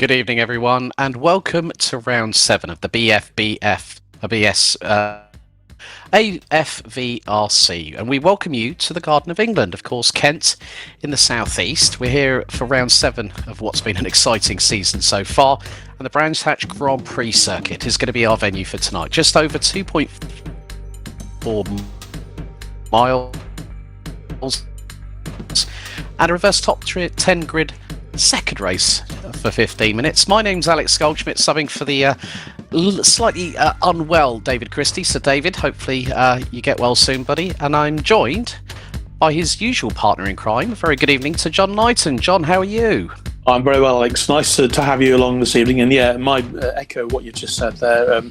Good evening, everyone, and welcome to round 7 of the BFBS AFVRC. And we welcome you to the Garden of England, of course, Kent in the southeast. We're here for round 7 of what's been an exciting season so far. And the Brands Hatch Grand Prix circuit is going to be our venue for tonight. Just over 2.4 miles and a reverse top 10 grid second race for 15 minutes. My name's Alex Goldschmidt, subbing for the slightly unwell David Christie. So David, hopefully you get well soon, buddy. And I'm joined by his usual partner in crime. Very good evening to John Knighton. John, how are you? I'm very well, Alex. Nice to have you along this evening. And yeah, my echo what you just said there.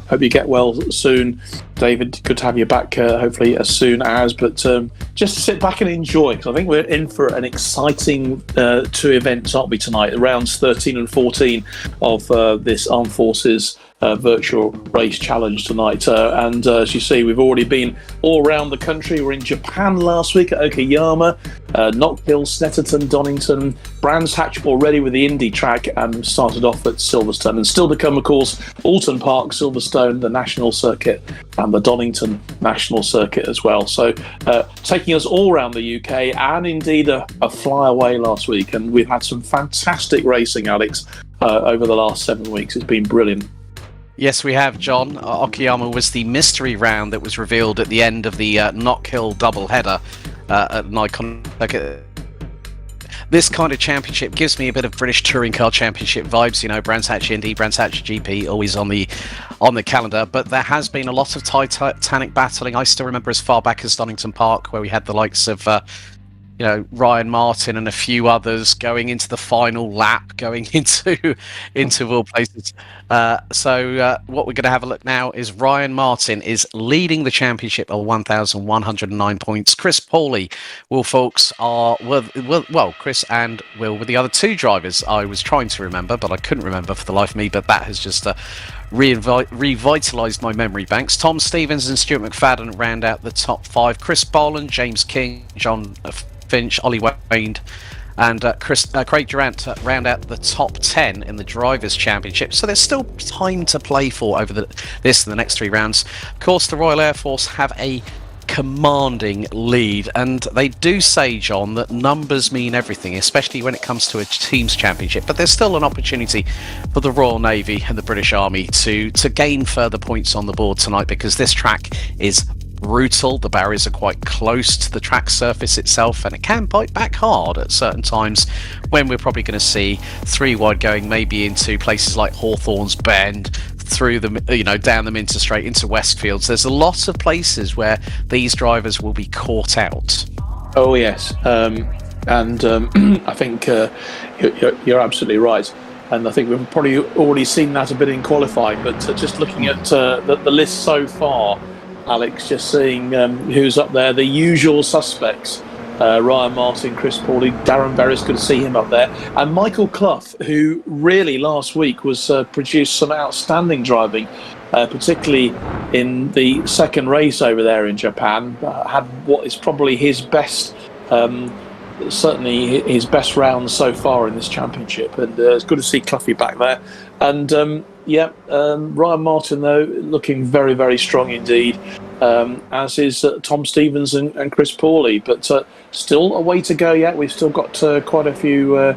Hope you get well soon, David. Good to have you back, hopefully as soon as. But just sit back and enjoy, because I think we're in for an exciting two events, aren't we, tonight? Rounds 13 and 14 of this Armed Forces virtual race challenge tonight. And as you see, we've already been all around the country. We're in Japan last week at Okayama, Knock Hill, Snetterton, Donington, Brands Hatch already with the Indy track, and started off at Silverstone. And still to come, of course, Alton Park, Silverstone, the National Circuit, and the Donington National Circuit as well. So taking us all around the UK, and indeed a flyaway last week. And we've had some fantastic racing, Alex, over the last 7 weeks. It's been brilliant. Yes, we have, John. Okayama was the mystery round that was revealed at the end of the Knock Hill double header at an iconic. This kind of championship gives me a bit of British Touring Car Championship vibes. You know, Brands Hatch Indy, Brands Hatch GP, always on the calendar. But there has been a lot of titanic battling. I still remember as far back as Donington Park, where we had the likes of Ryan Martin and a few others going into the final lap, going into all places. So what we're going to have a look now is Ryan Martin is leading the championship at 1,109 points. Chris Pauly, Will Fawkes Chris and Will were the other two drivers I was trying to remember, but I couldn't remember for the life of me. But that has just revitalised my memory banks. Tom Stevens and Stuart McFadden round out the top 5. Chris Boland, James King, John Finch, Ollie Wayne, and Craig Durant round out the top 10 in the Drivers' Championship. So there's still time to play for over this and the next 3 rounds. Of course, the Royal Air Force have a commanding lead, and they do say, John, that numbers mean everything, especially when it comes to a team's championship. But there's still an opportunity for the Royal Navy and the British Army to gain further points on the board tonight, because this track is brutal. The barriers are quite close to the track surface itself, and it can bite back hard at certain times, when we're probably going to see 3 wide going maybe into places like Hawthorns Bend, through them, down the Minter Straight into Westfields. There's a lot of places where these drivers will be caught out. Oh yes, and I think you're absolutely right. And I think we've probably already seen that a bit in qualifying. But just looking at the list so far, Alex, just seeing who's up there, the usual suspects. Ryan Martin, Chris Pauly, Darren Berris, good to see him up there. And Michael Clough, who really last week was produced some outstanding driving, particularly in the second race over there in Japan. Had what is probably his best, certainly his best round so far in this championship. And it's good to see Cloughie back there. And Ryan Martin, though, looking very, very strong indeed, as is Tom Stevens and Chris Pauly. But still a way to go yet. We've still got quite a few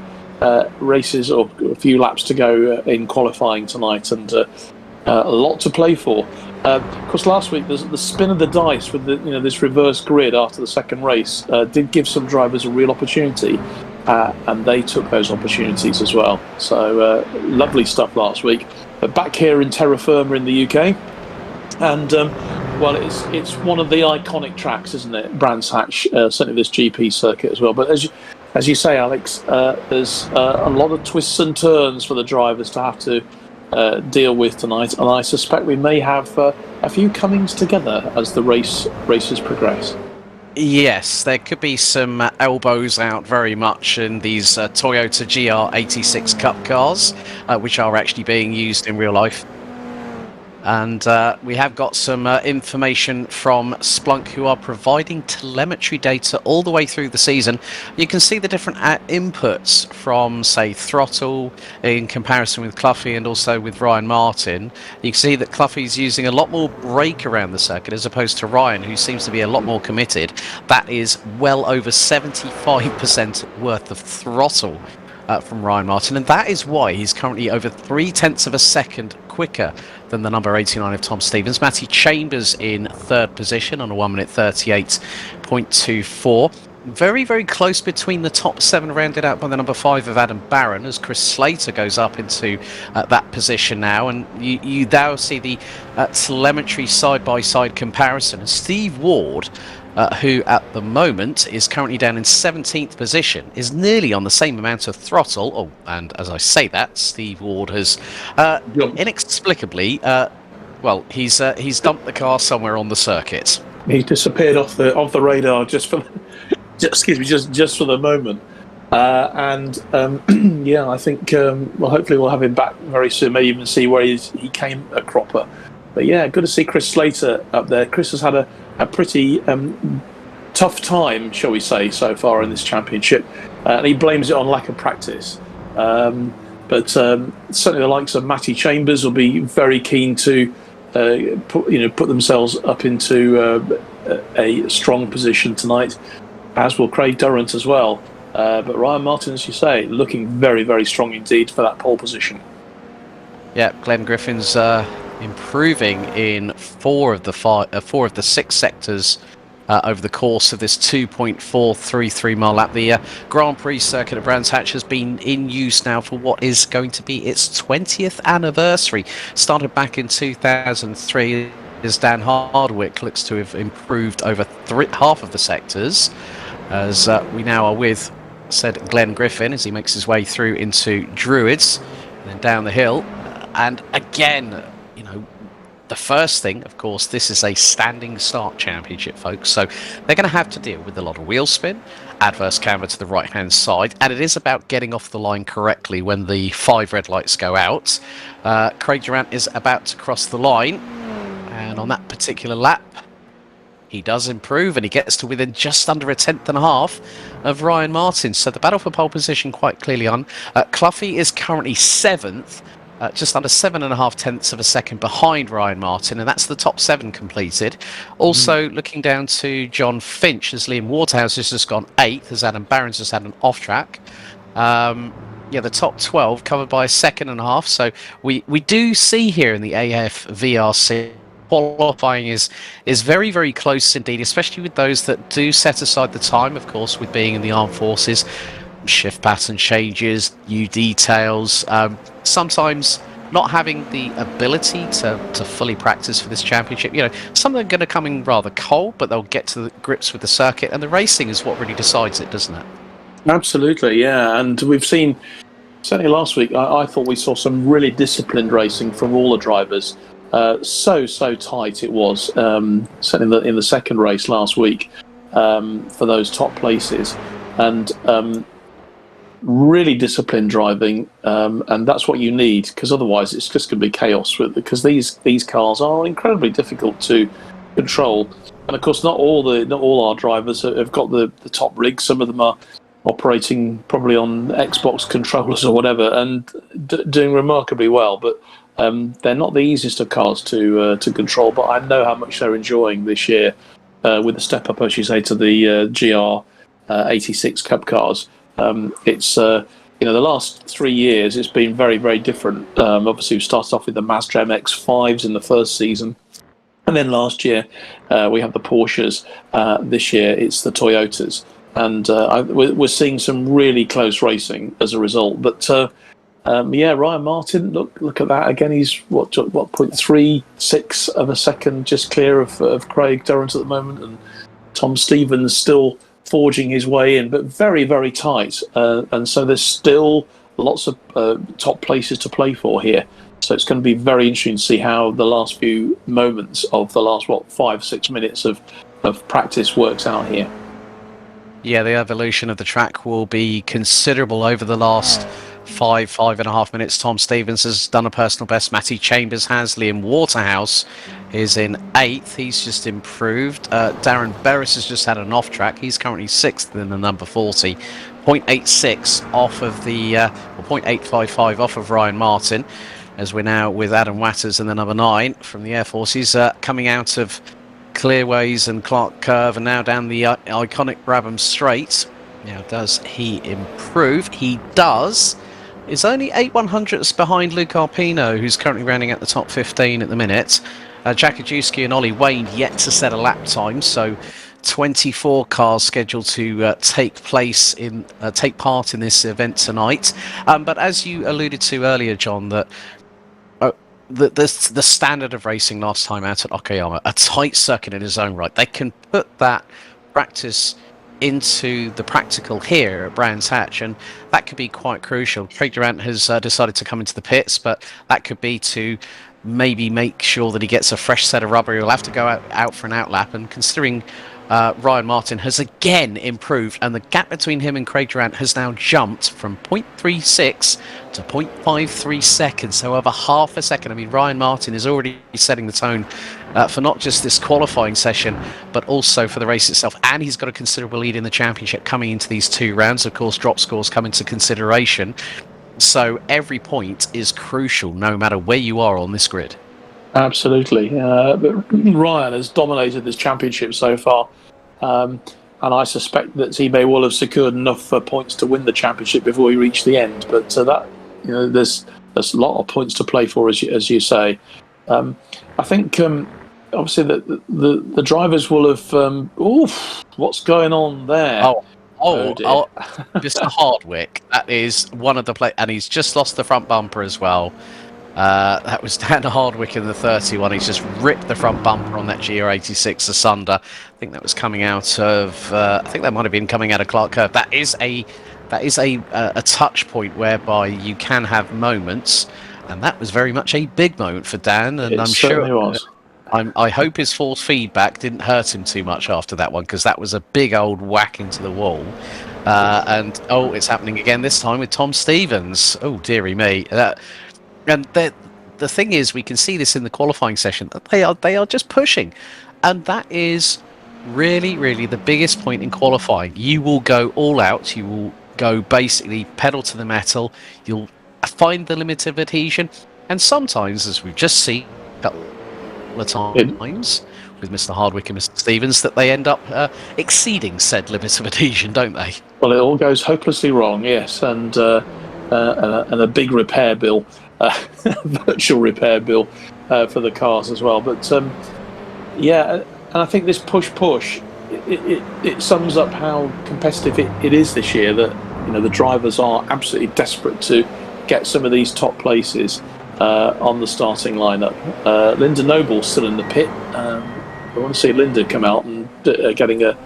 races, or a few laps to go in qualifying tonight, and a lot to play for. Of course, last week the spin of the dice with this reverse grid after the second race did give some drivers a real opportunity. And they took those opportunities as well. So lovely stuff last week. But back here in terra firma in the UK, and it's one of the iconic tracks, isn't it? Brands Hatch, certainly this GP circuit as well. But as you say, Alex, there's a lot of twists and turns for the drivers to have to deal with tonight, and I suspect we may have a few comings together as the races progress. Yes, there could be some elbows out very much in these Toyota GR86 Cup cars, which are actually being used in real life. And we have got some information from Splunk, who are providing telemetry data all the way through the season. You can see the different inputs from, say, throttle in comparison with Cluffy and also with Ryan Martin. You can see that Cluffy's using a lot more brake around the circuit as opposed to Ryan, who seems to be a lot more committed. That is well over 75% worth of throttle from Ryan Martin, and that is why he's currently over 0.3 of a second quicker than the number 89 of Tom Stevens. Matty Chambers in third position on a 1 minute 38.24. Very, very close between the top 7, rounded out by the number 5 of Adam Barron, as Chris Slater goes up into that position now. And you now see the telemetry side-by-side comparison. And Steve Ward, who at the moment is currently down in 17th position, is nearly on the same amount of throttle. Oh, and as I say that, Steve Ward has inexplicably, he's dumped the car somewhere on the circuit. He's disappeared off the radar just for just for the moment. I think hopefully we'll have him back very soon. Maybe even see where he came at Cropper. But yeah, good to see Chris Slater up there. Chris has had a pretty tough time, shall we say, so far in this championship, and he blames it on lack of practice. But certainly the likes of Matty Chambers will be very keen to put themselves up into a strong position tonight, as will Craig Durrant as well. But Ryan Martin, as you say, looking very, very strong indeed for that pole position. Yeah, Glenn Griffin's improving in 4 of the 6 sectors over the course of this 2.433 mile lap. The Grand Prix circuit at Brands Hatch has been in use now for what is going to be its 20th anniversary. Started back in 2003, as Dan Hardwick looks to have improved over half of the sectors, as we now are with said Glenn Griffin as he makes his way through into Druids and then down the hill. And again, the first thing, of course, this is a standing start championship, folks, so they're going to have to deal with a lot of wheel spin, adverse camber to the right-hand side, and it is about getting off the line correctly when the 5 red lights go out. Craig Durrant is about to cross the line, and on that particular lap, he does improve, and he gets to within just under 1/10.5 of Ryan Martin. So the battle for pole position quite clearly on. Cluffy is currently 7th, just under 7.5 of a second behind Ryan Martin, and that's the top 7 completed. Also looking down to John Finch, as Liam Waterhouse has just gone 8th, as Adam Barron's just had an off track. The top 12 covered by 1.5 seconds. So we do see here in the AFVRC, qualifying is very, very close indeed, especially with those that do set aside the time, of course, with being in the armed forces. Shift pattern changes, new details, sometimes not having the ability to fully practice for this championship. Some of them are going to come in rather cold, but they'll get to the grips with the circuit, and the racing is what really decides it, doesn't it? Absolutely, yeah. And we've seen, certainly last week, I thought we saw some really disciplined racing from all the drivers. So tight it was, certainly in the second race last week, for those top places. And really disciplined driving, and that's what you need, because otherwise it's just going to be chaos because these cars are incredibly difficult to control. And of course, not all our drivers have got the top rigs. Some of them are operating probably on Xbox controllers or whatever, and doing remarkably well. But they're not the easiest of cars to control. But I know how much they're enjoying this year with the step up, as you say, to the GR 86 Cup cars. It's the last 3 years it's been very, very different. Obviously we started off with the Mazda MX-5s in the first season, and then last year we have the Porsches. This year it's the Toyotas, and we're seeing some really close racing as a result. But Ryan Martin, look at that again. He's what 0.36 of a second just clear of Craig Durrant at the moment, and Tom Stevens still forging his way in, but very, very tight. And so there's still lots of top places to play for here. So it's going to be very interesting to see how the last few moments of the last 5-6 minutes of practice works out here. Yeah, the evolution of the track will be considerable over the last five and a half minutes. Tom Stevens has done a personal best. Matty Chambers has. Liam Waterhouse is in 8th. He's just improved. Darren Berris has just had an off track. He's currently 6th in the number 40. 0.86 off of the, 0.855 off of Ryan Martin, as we're now with Adam Watters in the number 9 from the Air Force. He's coming out of Clearways and Clark Curve and now down the iconic Brabham Straight. Now, does he improve? He does. Is only 8/100ths behind Luke Arpino, who's currently rounding out the top 15 at the minute. Jack Ajewski and Ollie Wayne yet to set a lap time, so 24 cars scheduled to take part in this event tonight. But as you alluded to earlier, John, that the standard of racing last time out at Okayama, a tight circuit in its own right, they can put that practice into the practical here at Brands Hatch, and that could be quite crucial. Craig Durant has decided to come into the pits, but that could be to maybe make sure that he gets a fresh set of rubber. He'll have to go out for an outlap, and considering Ryan Martin has again improved, and the gap between him and Craig Durant has now jumped from 0.36 to 0.53 seconds, so over half a second. I mean, Ryan Martin is already setting the tone for not just this qualifying session, but also for the race itself, and he's got a considerable lead in the championship coming into these 2 rounds. Of course, drop scores come into consideration, so every point is crucial no matter where you are on this grid. Absolutely. But Ryan has dominated this championship so far, and I suspect that he may well have secured enough points to win the championship before he reached the end. But there's a lot of points to play for, as you say. I think obviously the drivers will have. What's going on there? Oh, Mr. Hardwick. That is one of the and he's just lost the front bumper as well. That was Dan Hardwick in the 31. He's just ripped the front bumper on that GR86 asunder. I think that was coming out of. I think that might have been coming out of Clark Curve. That is a touch point whereby you can have moments, and that was very much a big moment for Dan. And I'm sure. Was. I hope his force feedback didn't hurt him too much after that one, because that was a big old whack into the wall. And it's happening again this time with Tom Stevens. Oh dearie me. And the thing is, we can see this in the qualifying session, that they are just pushing, and that is really, really the biggest point in qualifying. You will go all out. You will go basically pedal to the metal. You'll find the limit of adhesion, and sometimes, as we've just seen a couple of times with Mr. Hardwick and Mr. Stevens, that they end up exceeding said limit of adhesion, don't they? Well, it all goes hopelessly wrong, yes, and a big repair bill. Virtual repair bill for the cars as well. But and I think this push it sums up how competitive it is this year, that the drivers are absolutely desperate to get some of these top places on the starting lineup. Linda Noble's still in the pit. I want to see Linda come out and getting a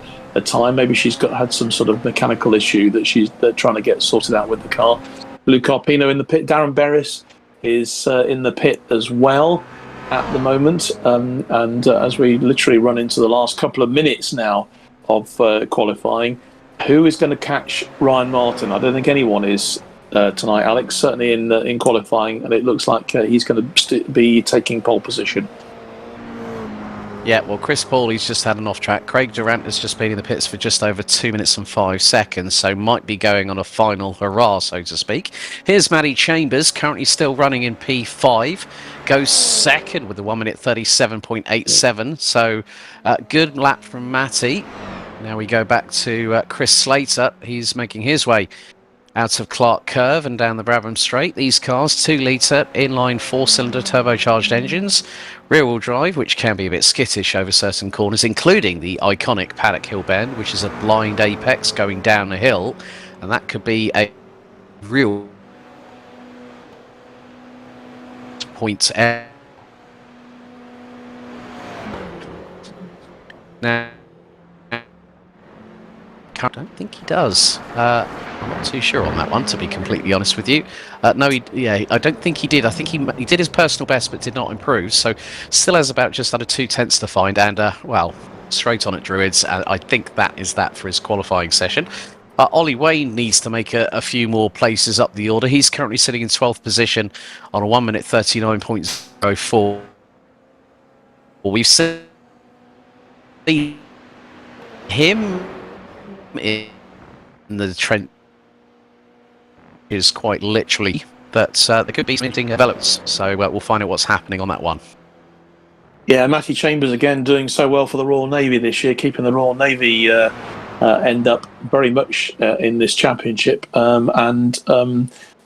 time. Maybe she's had some sort of mechanical issue that they're trying to get sorted out with the car. Luke Arpino in the pit. Darren Berris is in the pit as well at the moment, and as we literally run into the last couple of minutes now of qualifying, who is going to catch Ryan Martin? I don't think anyone is tonight, Alex, certainly in qualifying, and it looks like he's going to be taking pole position. Yeah, well, Chris Pauly's just had an off track. Craig Durant has just been in the pits for just over 2 minutes and 5 seconds, so might be going on a final hurrah, so to speak. Here's Matty Chambers, currently still running in P5, goes second with the 1 minute 37.87, so good lap from Matty. Now we go back to Chris Slater. He's making his way out of Clark Curve and down the Brabham Straight. These cars, 2-litre inline 4-cylinder turbocharged engines, rear-wheel drive, which can be a bit skittish over certain corners, including the iconic Paddock Hill Bend, which is a blind apex going down a hill, and that could be a real point. Now, I don't think he does. I'm not too sure on that one, to be completely honest with you. No, I don't think he did. I think he did his personal best, but did not improve. So, still has about just under 2/10 to find, and straight on at Druids. I think that is that for his qualifying session. Ollie Wayne needs to make a few more places up the order. He's currently sitting in 12th position on a 1 minute 39.04. We've seen him in the trend is quite literally, but there could be something develops. So we'll find out what's happening on that one. Yeah, Matty Chambers again doing so well for the Royal Navy this year, keeping the Royal Navy end up very much in this championship, and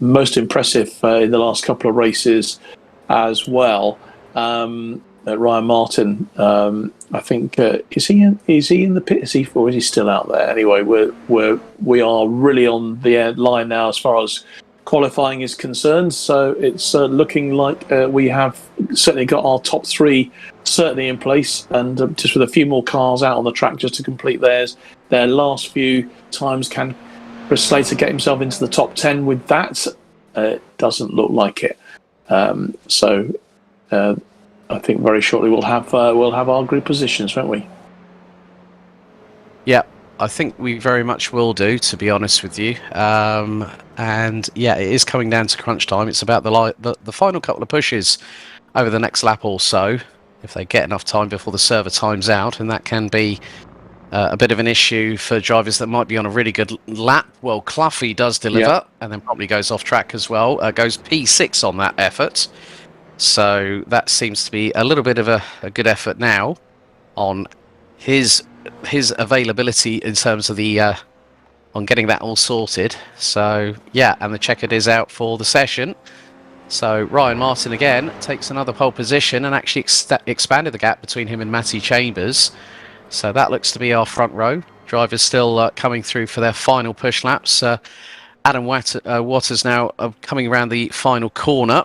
most impressive in the last couple of races as well. Ryan Martin, I think, is he in the pit? Is he, or is he still out there? Anyway, we are really on the line now as far as qualifying is concerned. So it's looking like we have certainly got our top three certainly in place, and just with a few more cars out on the track just to complete their last few times. Can Chris Slater get himself into the top 10 with that? It doesn't look like it. I think very shortly we'll have our grid positions, won't we? Yeah, I think we very much will do, to be honest with you. And yeah, it is coming down to crunch time. It's about the final couple of pushes over the next lap or so, if they get enough time before the server times out, and that can be a bit of an issue for drivers that might be on a really good lap. Well, Cluffy does deliver, and then probably goes off track as well. Goes P6 on that effort. So that seems to be a little bit of a good effort now on his availability in terms of the on getting that all sorted. So yeah, and the checkered is out for the session. So Ryan Martin again takes another pole position and actually expanded the gap between him and Matty Chambers. So that looks to be our front row. Drivers still coming through for their final push laps. Adam Waters now coming around the final corner.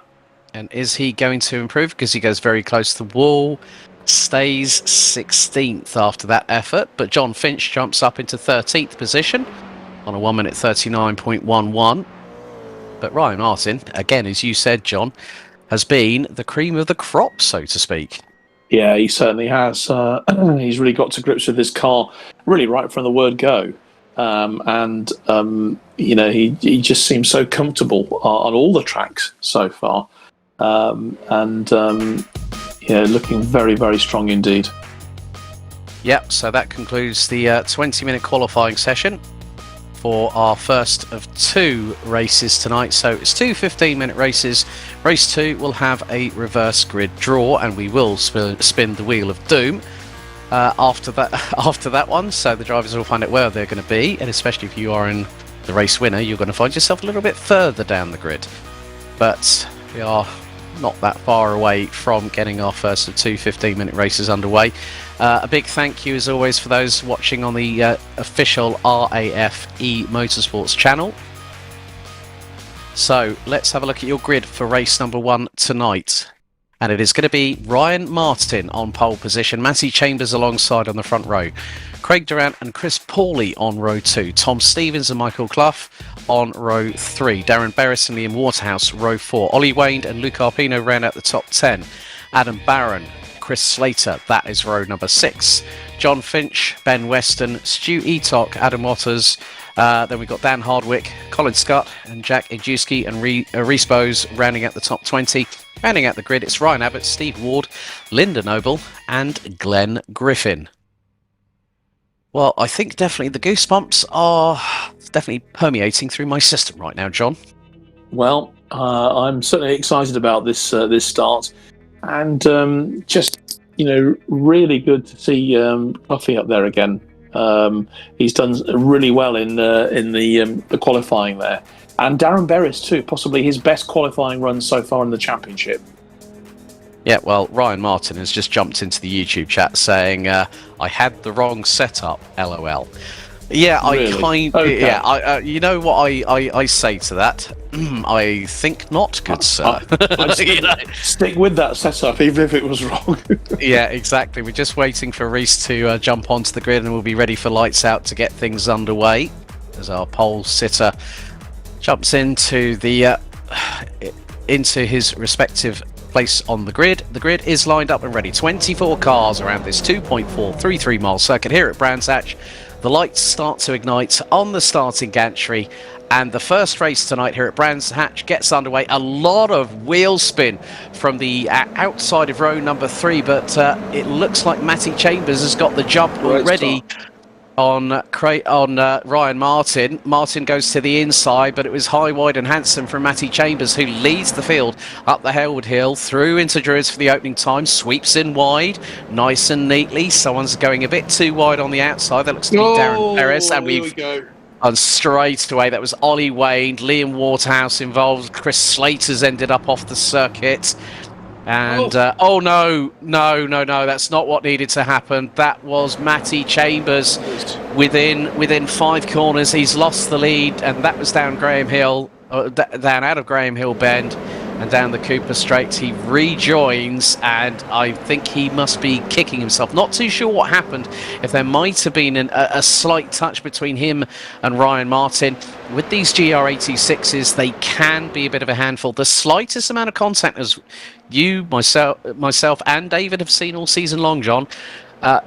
And is he going to improve? Because he goes very close to the wall. Stays 16th after that effort. But John Finch jumps up into 13th position on a 1 minute 39.11. But Ryan Martin, again, as you said, John, has been the cream of the crop, so to speak. Yeah, he certainly has. He's really got to grips with this car really right from the word go. He just seems so comfortable on all the tracks so far. Looking very, very strong indeed. Yep, so that concludes the 20-minute qualifying session for our first of two races tonight. So it's two 15-minute races. Race 2 will have a reverse grid draw, and we will spin the wheel of doom after that one. So the drivers will find out where they're going to be, and especially if you are in the race winner, you're going to find yourself a little bit further down the grid. But we are not that far away from getting our first of two 15-minute races underway. A big thank you as always for those watching on the official RAF Motorsports channel. So let's have a look at your grid for race number 1 tonight. And it is going to be Ryan Martin on pole position, Matty Chambers alongside on the front row, Craig Durant and Chris Pawley on row 2, Tom Stevens and Michael Clough on row 3, Darren Berris and Liam Waterhouse row 4, Ollie Wayne and Luke Arpino round out the top 10, Adam Barron, Chris Slater, that is row number 6, John Finch, Ben Weston, Stu Eatock, Adam Waters, then we've got Dan Hardwick, Colin Scott and Jack Ejewski and Reese Bowes rounding out the top 20. Rounding out the grid, it's Ryan Abbott, Steve Ward, Linda Noble and Glenn Griffin. Well, I think definitely the goosebumps are definitely permeating through my system right now, John. Well, I'm certainly excited about this start, and really good to see Puffy up there again. He's done really well in the qualifying there. And Darren Berris too, possibly his best qualifying run so far in the championship. Yeah, well, Ryan Martin has just jumped into the YouTube chat saying, I had the wrong setup, LOL. Yeah, Really? You know what I say to that? I think not, good sir. I'd stick with that setup, even if it was wrong. Yeah, exactly. We're just waiting for Reese to jump onto the grid, and we'll be ready for lights out to get things underway as our pole sitter jumps into his respective place on the grid. The grid is lined up and ready. 24 cars around this 2.433 mile circuit here at Brands Hatch. The lights start to ignite on the starting gantry, and the first race tonight here at Brands Hatch gets underway. A lot of wheel spin from the outside of row number 3, but it looks like Matty Chambers has got the jump already on Ryan Martin. Martin goes to the inside, but it was high, wide and handsome from Matty Chambers, who leads the field up the Hailwood Hill, through into Druids for the opening time, sweeps in wide, nice and neatly. Someone's going a bit too wide on the outside. That looks to be Darren Perez, and we go. And straight away, that was Ollie Wayne, Liam Waterhouse involved. Chris Slater's ended up off the circuit. And, no, that's not what needed to happen. That was Matty Chambers within 5 corners. He's lost the lead, and that was down Graham Hill, down out of Graham Hill Bend and down the Cooper Straight. He rejoins, and I think he must be kicking himself. Not too sure what happened, if there might have been a slight touch between him and Ryan Martin. With these GR86s, they can be a bit of a handful. The slightest amount of contact, as you, myself and David have seen all season long, John,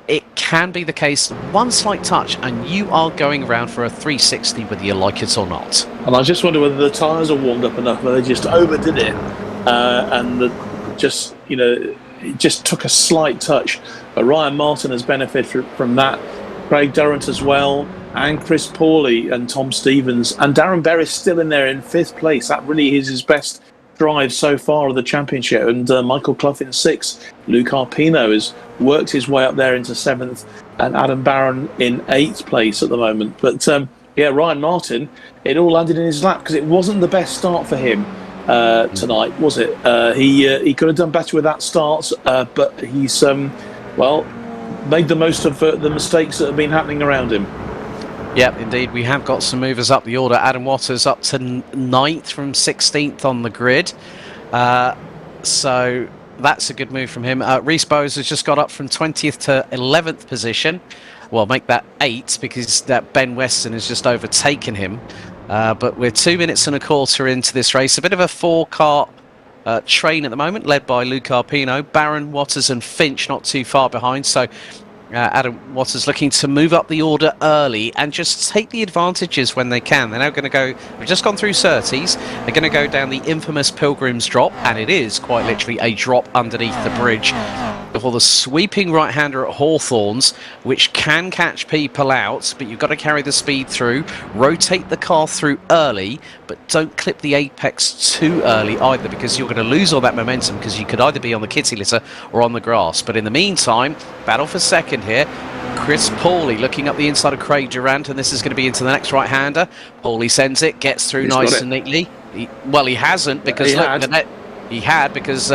it can be the case. One slight touch and you are going around for a 360, whether you like it or not. And I just wonder whether the tyres are warmed up enough, whether they just overdid it and it just took a slight touch. But Ryan Martin has benefited from that. Craig Durrant as well, and Chris Pawley and Tom Stevens, and Darren Berry still in there in 5th place. That really is his best drive so far of the championship. And Michael Clough in 6th. Luke Arpino has worked his way up there into 7th, and Adam Barron in 8th place at the moment. But Ryan Martin, it all landed in his lap, because it wasn't the best start for him tonight, was it? He could have done better with that start, but he's made the most of the mistakes that have been happening around him. Yep, indeed. We have got some movers up the order. Adam Waters up to 9th from 16th on the grid. So that's a good move from him. Reece Bowes has just got up from 20th to 11th position. Well, make that 8, because that Ben Weston has just overtaken him. But we're 2 minutes and a quarter into this race. A bit of a 4-car train at the moment, led by Luke Arpino. Barron, Waters and Finch not too far behind. So Adam Waters looking to move up the order early and just take the advantages when they can. They're now going to go, we've just gone through Surtees, they're going to go down the infamous Pilgrim's Drop, and it is quite literally a drop underneath the bridge, before the sweeping right-hander at Hawthorns, which can catch people out, but you've got to carry the speed through, rotate the car through early, but don't clip the apex too early either, because you're going to lose all that momentum, because you could either be on the kitty litter or on the grass. But in the meantime, battle for second here. Chris Pawley looking up the inside of Craig Durrant, and this is going to be into the next right-hander. Pawley sends it, gets through nice and neatly. He hasn't, because he had because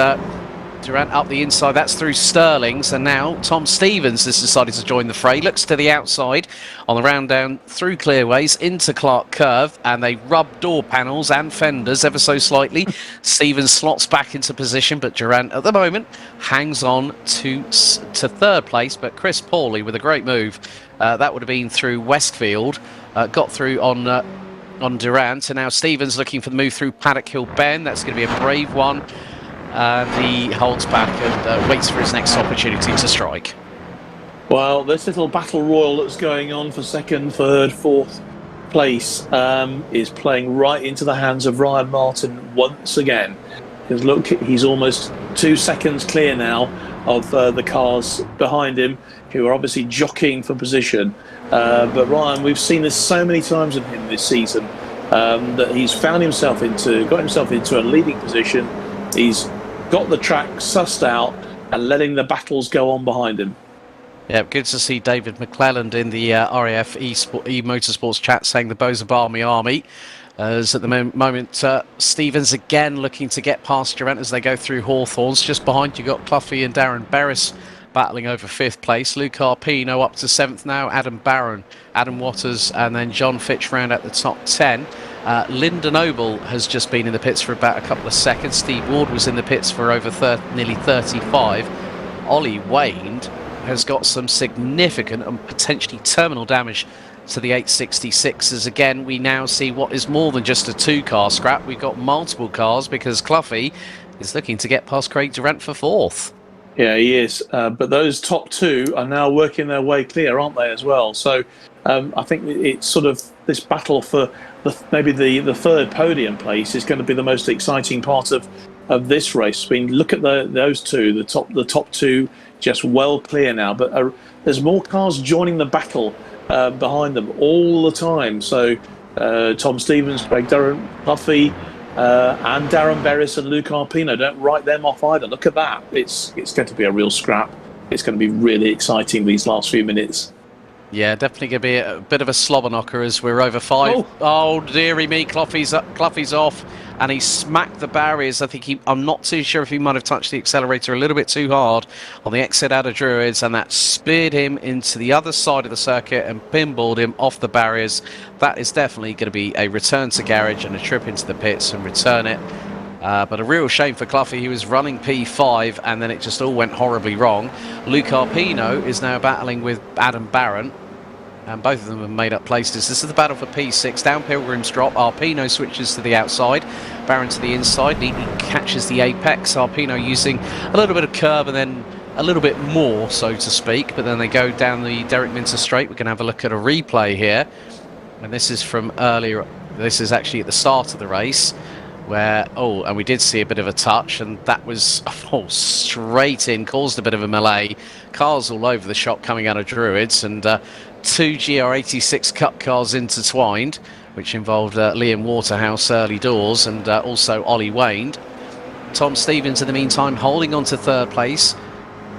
Durrant up the inside, that's through Sterling's, and now Tom Stevens has decided to join the fray. Looks to the outside on the round down through Clearways into Clark Curve, and they rub door panels and fenders ever so slightly. Stevens slots back into position, but Durrant at the moment hangs on to 3rd place. But Chris Pawley with a great move, that would have been through Westfield, got through on Durrant, and now Stevens looking for the move through Paddock Hill Bend. That's going to be a brave one. He holds back and waits for his next opportunity to strike. Well, this little battle royal that's going on for 2nd, 3rd, 4th place is playing right into the hands of Ryan Martin once again. Because look, he's almost 2 seconds clear now of the cars behind him, who are obviously jockeying for position. But Ryan, we've seen this so many times in him this season, that he's got himself into a leading position. He's got the track sussed out and letting the battles go on behind him. Yeah, good to see David McClelland in the RAF e-Motorsports chat saying the Bows of Barmy Army. As at the moment, Stevens again looking to get past Durrant as they go through Hawthorns. Just behind you got Cloughy and Darren Berris battling over 5th place. Luke Arpino up to 7th now. Adam Barron, Adam Waters, and then John Fitch round at the top 10. Lyndon Noble has just been in the pits for about a couple of seconds. Steve Ward was in the pits for over nearly 35. Ollie Wayne has got some significant and potentially terminal damage to the 866, as again we now see what is more than just a 2-car scrap. We've got multiple cars, because Cloughy is looking to get past Craig Durrant for 4th. Yeah, he is. But those top 2 are now working their way clear, aren't they, as well? So I think it's sort of this battle for maybe the third podium place is going to be the most exciting part of this race. I mean, look at those two, the top two, just well clear now. But there's more cars joining the battle behind them all the time. So Tom Stevens, Craig Durrant, Puffy, and Darren Berris and Luke Arpino, don't write them off either. Look at that. It's going to be a real scrap. It's going to be really exciting these last few minutes. Yeah, definitely going to be a bit of a slobber knocker as we're over 5. Oh dearie me, Cloughie's off, and he smacked the barriers. I think I'm not too sure if he might have touched the accelerator a little bit too hard on the exit out of Druids, and that speared him into the other side of the circuit and pinballed him off the barriers. That is definitely going to be a return to garage and a trip into the pits and return it. But a real shame for Cloughie. He was running P5 and then it just all went horribly wrong. Luke Arpino is now battling with Adam Barron, and both of them have made up places. This is the battle for P6. Down Pilgrim's Drop. Arpino switches to the outside, Barron to the inside, neatly catches the apex. Arpino using a little bit of curb and then a little bit more, so to speak, but then they go down the Derek Minter straight. We can have a look at a replay here, and this is from earlier. This is actually at the start of the race, where, and we did see a bit of a touch, and that was straight in, caused a bit of a melee. Cars all over the shop coming out of Druids, and 2 GR86 Cup cars intertwined, which involved Liam Waterhouse early doors, and also Ollie Wayne. Tom Stevens, in the meantime, holding on to third place.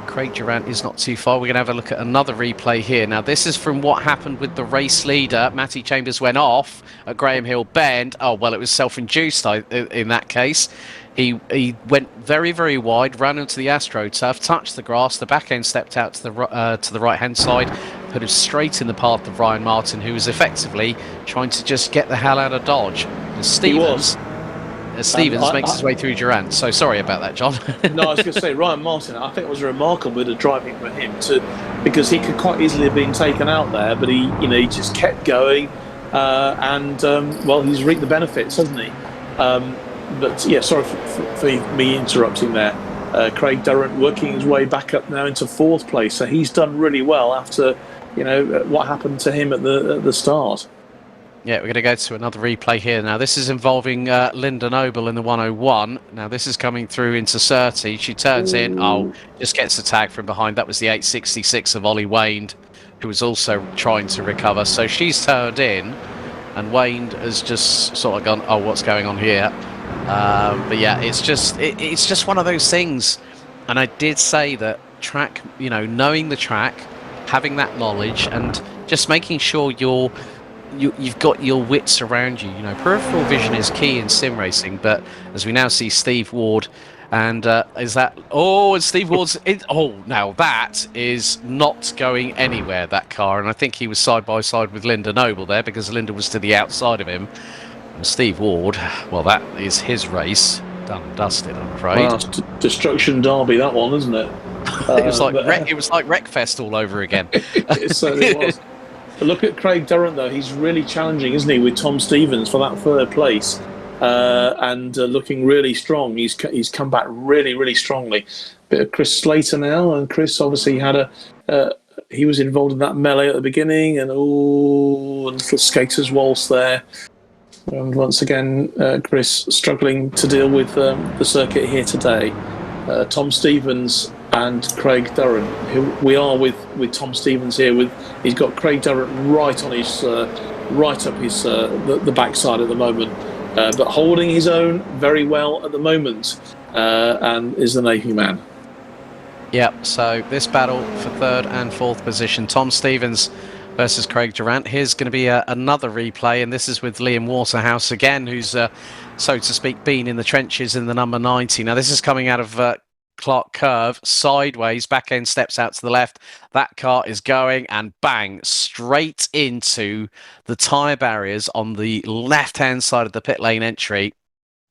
Craig Durrant is not too far. We're going to have a look at another replay here. Now, this is from what happened with the race leader. Matty Chambers went off at Graham Hill Bend. Oh, well, it was self-induced in that case. He went very, very wide, ran into the AstroTurf, touched the grass. The back end stepped out to the right-hand side, put him straight in the path of Ryan Martin, who was effectively trying to just get the hell out of Dodge. And Stevens makes his way through Durant. So sorry about that, John. No, I was going to say, Ryan Martin, I think it was a remarkable bit of driving for him, because he could quite easily have been taken out there, but he just kept going, and he's reaped the benefits, hasn't he? But yeah, sorry for me interrupting there. Craig Durrant working his way back up now into 4th place, so he's done really well after what happened to him at the start. Yeah, we're going to go to another replay here. Now, this is involving Linda Noble in the 101. Now, this is coming through into Surtees. She turns in. Just gets a tag from behind. That was the 866 of Ollie Wayne, who was also trying to recover. So she's turned in, and Wayne has just sort of gone, what's going on here? But yeah, it's just one of those things. And I did say that track, knowing the track, having that knowledge, and just making sure you've got your wits around you. Peripheral vision is key in sim racing, but as we now see Steve Ward, and Steve Ward's now that is not going anywhere, that car, and I think he was side by side with Linda Noble there, because Linda was to the outside of him, and Steve Ward, well, that is his race done and dusted, I'm afraid. Well, Destruction Derby, that one, isn't it? It was like Wreckfest all over again. It certainly was. Look at Craig Durrant, though. He's really challenging, isn't he, with Tom Stevens for that 3rd place, and looking really strong. He's come back really, really strongly. Bit of Chris Slater now, and Chris obviously had he was involved in that melee at the beginning, and a little skater's waltz there. And once again, Chris struggling to deal with the circuit here today. Tom Stevens and Craig Durrant. We are with Tom Stevens here. He's got Craig Durrant right on his right up his the backside at the moment, but holding his own very well at the moment, and is the Navy man. Yep. So this battle for 3rd and 4th position, Tom Stevens versus Craig Durrant. Here's going to be another replay, and this is with Liam Waterhouse again, who's so to speak been in the trenches in the number 90. Now this is coming out of Clark Curve, sideways, back end steps out to the left. That car is going, and bang, straight into the tyre barriers on the left-hand side of the pit lane entry.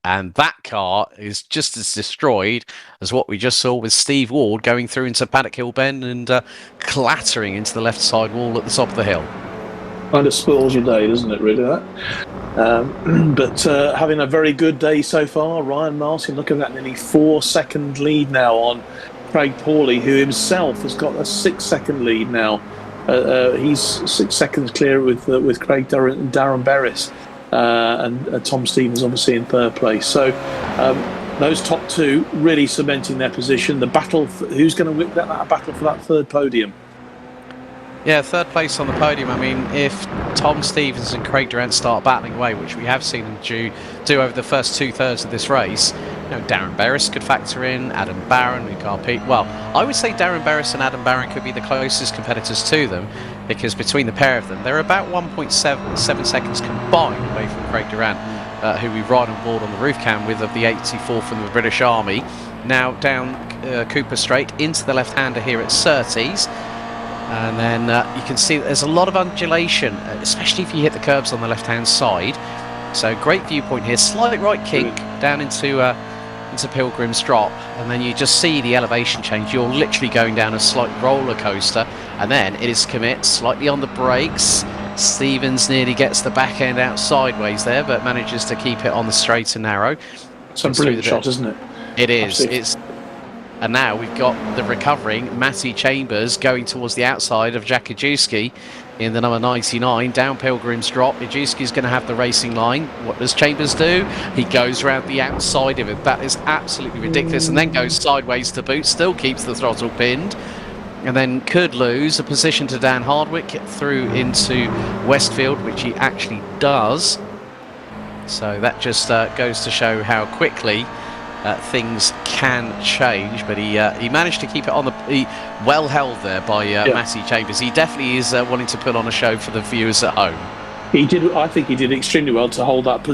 And that car is just as destroyed as what we just saw with Steve Ward going through into Paddock Hill Bend and clattering into the left side wall at the top of the hill. Kind of spoils your day, doesn't it, really, that? But having a very good day so far. Ryan Martin, look at that, nearly 4-second lead now on Craig Pawley, who himself has got a 6-second lead now he's 6 seconds clear with Craig Darren Berris, and Tom Stevens obviously in third place. So those top two really cementing their position. The battle, who's going to win that battle for that third podium? Yeah, third place on the podium. I mean, if Tom Stevens and Craig Durant start battling away, which we have seen them do over the first 2/3 of this race, Darren Berris could factor in, Adam Barron, Mikhail Pete. Well, I would say Darren Berris and Adam Barron could be the closest competitors to them, because between the pair of them, they're about 1.7 seconds combined away from Craig Durant, who we ride on board on the roof cam with, of the 84 from the British Army. Now down Cooper Straight into the left-hander here at Surtees. And then you can see that there's a lot of undulation, especially if you hit the curbs on the left-hand side. So great viewpoint here. Slight right kink down into Pilgrim's Drop, and then you just see the elevation change. You're literally going down a slight roller coaster, and then it is commit slightly on the brakes. Stevens nearly gets the back end out sideways there, but manages to keep it on the straight and narrow. It's a brilliant shot, isn't it? It is. And now we've got the recovering Matty Chambers going towards the outside of Jack Ajewski in the number 99, down Pilgrim's Drop. Ajewski's going to have the racing line. What does Chambers do? He goes around the outside of it. That is absolutely ridiculous, and then goes sideways to boot, still keeps the throttle pinned, and then could lose a position to Dan Hardwick through into Westfield, which he actually does. So that just goes to show how quickly things can change, but he managed to keep it on the well held there by Matty Chambers. He definitely is wanting to put on a show for the viewers at home. He did. I think he did extremely well to hold that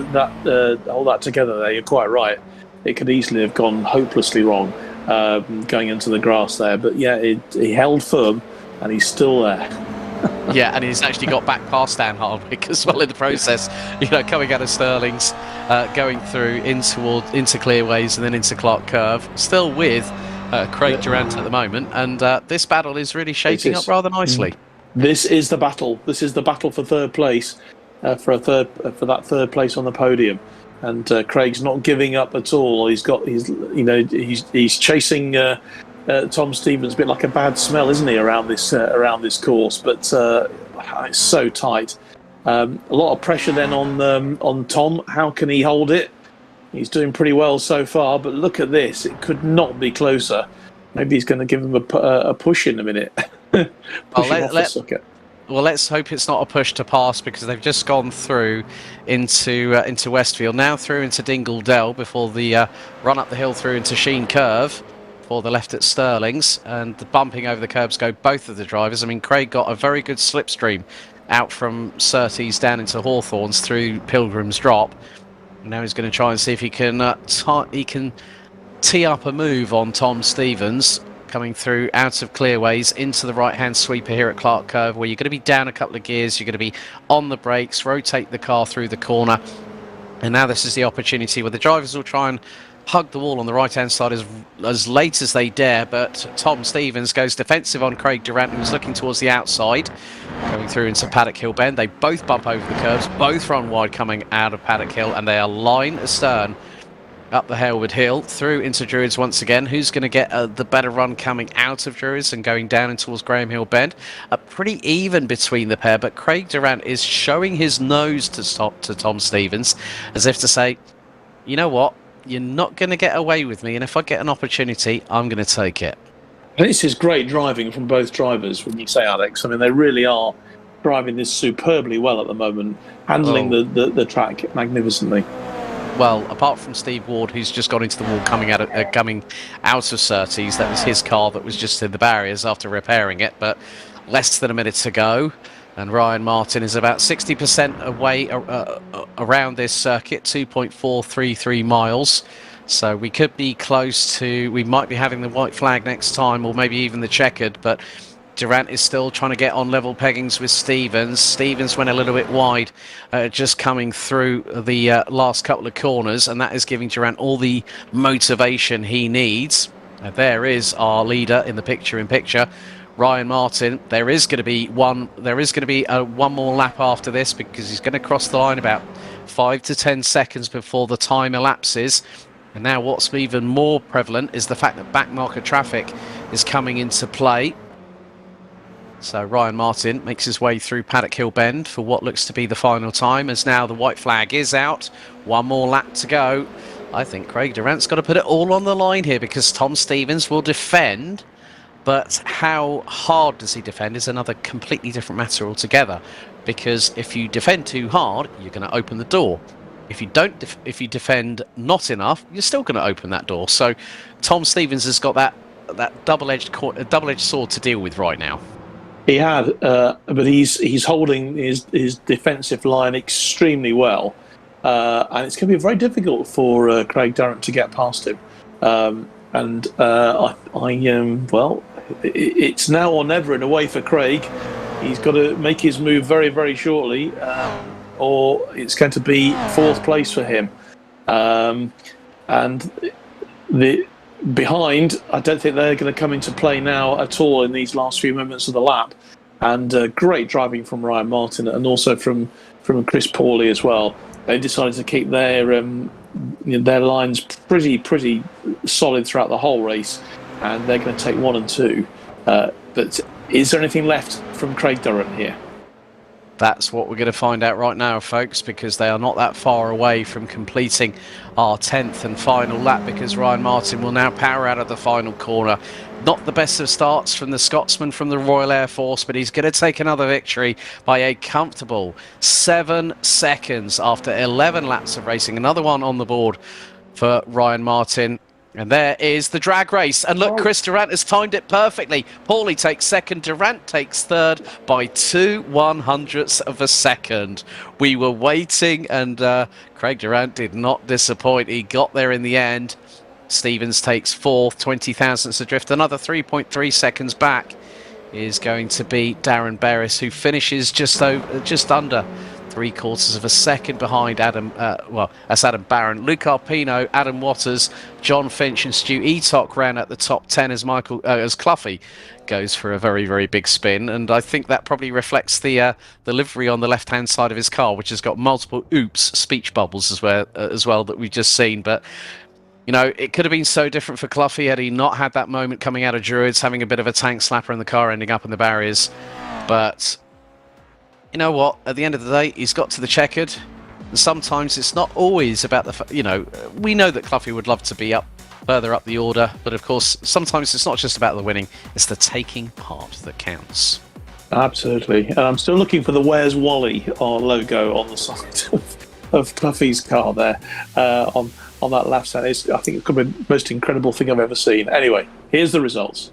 together there. You're quite right. It could easily have gone hopelessly wrong going into the grass there, but yeah, he held firm and he's still there. Yeah, and he's actually got back past Dan Hardwick as well in the process, coming out of Stirling's, going through into Clearways and then into Clark Curve, still with Craig Durant at the moment, and this battle is really shaping up rather nicely. This is the battle. This is the battle for third place, for that third place on the podium, and Craig's not giving up at all. He's chasing Tom Stevens a bit like a bad smell, isn't he, around this course? But it's so tight. A lot of pressure then on Tom. How can he hold it? He's doing pretty well so far, but look at this. It could not be closer. Maybe he's going to give him a push in a minute. Well, let's hope it's not a push to pass, because they've just gone through into Westfield, now through into Dingle Dell before the run up the hill through into Sheen Curve for the left at Stirling's, and the bumping over the curbs go both of the drivers. I mean, Craig got a very good slipstream out from Surtees down into Hawthorns through Pilgrim's Drop. Now he's going to try and see if he can tee up a move on Tom Stevens coming through out of Clearways into the right-hand sweeper here at Clark Curve, where you're going to be down a couple of gears, you're going to be on the brakes, rotate the car through the corner, and now this is the opportunity where the drivers will try and hug the wall on the right-hand side as late as they dare, but Tom Stevens goes defensive on Craig Durant, who's looking towards the outside, going through into Paddock Hill Bend. They both bump over the curbs, both run wide coming out of Paddock Hill, and they are line astern up the Hailwood Hill, through into Druids once again. Who's going to get the better run coming out of Druids and going down in towards Graham Hill Bend? Pretty even between the pair, but Craig Durant is showing his nose to Tom Stevens, as if to say, you know what? You're not going to get away with me, and if I get an opportunity, I'm going to take it. And this is great driving from both drivers, when you say, Alex. I mean, they really are driving this superbly well at the moment, handling the track magnificently. Well, apart from Steve Ward, who's just gone into the wall coming out of Surtees. That was his car that was just in the barriers after repairing it, but less than a minute to go. And Ryan Martin is about 60% away around this circuit, 2.433 miles. So we could be close to, we might be having the white flag next time, or maybe even the checkered, but Durant is still trying to get on level peggings with Stevens. Stevens went a little bit wide, just coming through the last couple of corners, and that is giving Durant all the motivation he needs. There is our leader in the picture-in-picture, Ryan Martin. There is going to be one more lap after this, because he's going to cross the line about 5 to 10 seconds before the time elapses. And now what's even more prevalent is the fact that backmarker traffic is coming into play. So Ryan Martin makes his way through Paddock Hill Bend for what looks to be the final time, as now the white flag is out. One more lap to go. I think Craig Durant's got to put it all on the line here, because Tom Stevens will defend. But how hard does he defend is another completely different matter altogether. Because if you defend too hard, you're going to open the door. If you don't, if you defend not enough, you're still going to open that door. So Tom Stevens has got that double-edged sword to deal with right now. He had, but he's holding his defensive line extremely well, and it's going to be very difficult for Craig Durant to get past him. Well, it's now or never in a way for Craig. He's got to make his move very, very shortly, or it's going to be fourth place for him. And the behind, I don't think they're going to come into play now at all in these last few moments of the lap. And great driving from Ryan Martin, and also from Chris Pauly as well. They decided to keep their lines pretty solid throughout the whole race, and they're going to take 1 and 2. But is there anything left from Craig Durant here? That's what we're going to find out right now, folks, because they are not that far away from completing our 10th and final lap, because Ryan Martin will now power out of the final corner. Not the best of starts from the Scotsman from the Royal Air Force, but he's going to take another victory by a comfortable 7 seconds after 11 laps of racing. Another one on the board for Ryan Martin. And there is the drag race. And look, Chris Durant has timed it perfectly. Pauly takes second, Durant takes third by 2/100ths of a second. We were waiting, and Craig Durant did not disappoint. He got there in the end. Stevens takes fourth, 20 thousandths adrift. Another 3.3 seconds back is going to be Darren Berris, who finishes just under 3/4 of a second behind Adam. That's Adam Barron, Luke Arpino, Adam Waters, John Finch, and Stu Eatock ran at the top 10 as Cloughie goes for a very, very big spin. And I think that probably reflects the livery on the left-hand side of his car, which has got multiple speech bubbles as well that we've just seen. But you know, it could have been so different for Cloughie had he not had that moment coming out of Druids, having a bit of a tank slapper in the car, ending up in the barriers. But you know what? At the end of the day, he's got to the checkered. And sometimes it's not always about we know that Cloughie would love to be further up the order, but of course, sometimes it's not just about the winning; it's the taking part that counts. Absolutely, and I'm still looking for the "Where's Wally" logo on the side of Cloughie's car there on that left side. I think it could be the most incredible thing I've ever seen. Anyway, here's the results.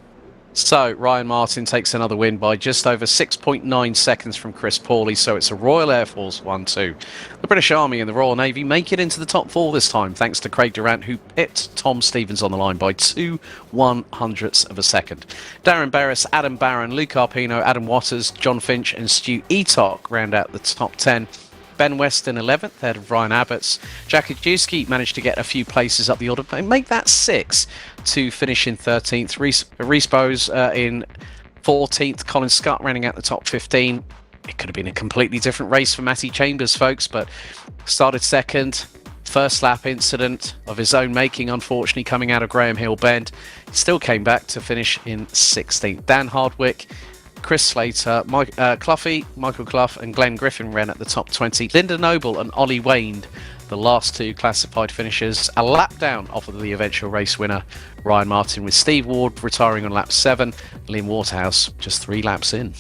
So Ryan Martin takes another win by just over 6.9 seconds from Chris Pauly. So it's a Royal Air Force 1-2. The British Army and the Royal Navy make it into the top 4 this time, thanks to Craig Durant, who pipped Tom Stevens on the line by 2/100ths of a second. Darren Berris, Adam Barron, Luke Arpino, Adam Waters, John Finch, and Stu Eatock round out the top 10. Ben Weston 11th, ahead of Ryan Abbots. Jack Ajewski managed to get a few places up the order, but make that 6 to finish in 13th. Reese Bowes in 14th. Colin Scott running out the top 15. It could have been a completely different race for Matty Chambers, folks, but started second. First lap incident of his own making, unfortunately, coming out of Graham Hill Bend. Still came back to finish in 16th. Dan Hardwick, Chris Slater, Cloughie, Michael Clough, and Glenn Griffin ran at the top 20. Linda Noble and Ollie Wayne, the last 2 classified finishers, a lap down off of the eventual race winner, Ryan Martin, with Steve Ward retiring on lap 7, Liam Waterhouse just 3 laps in.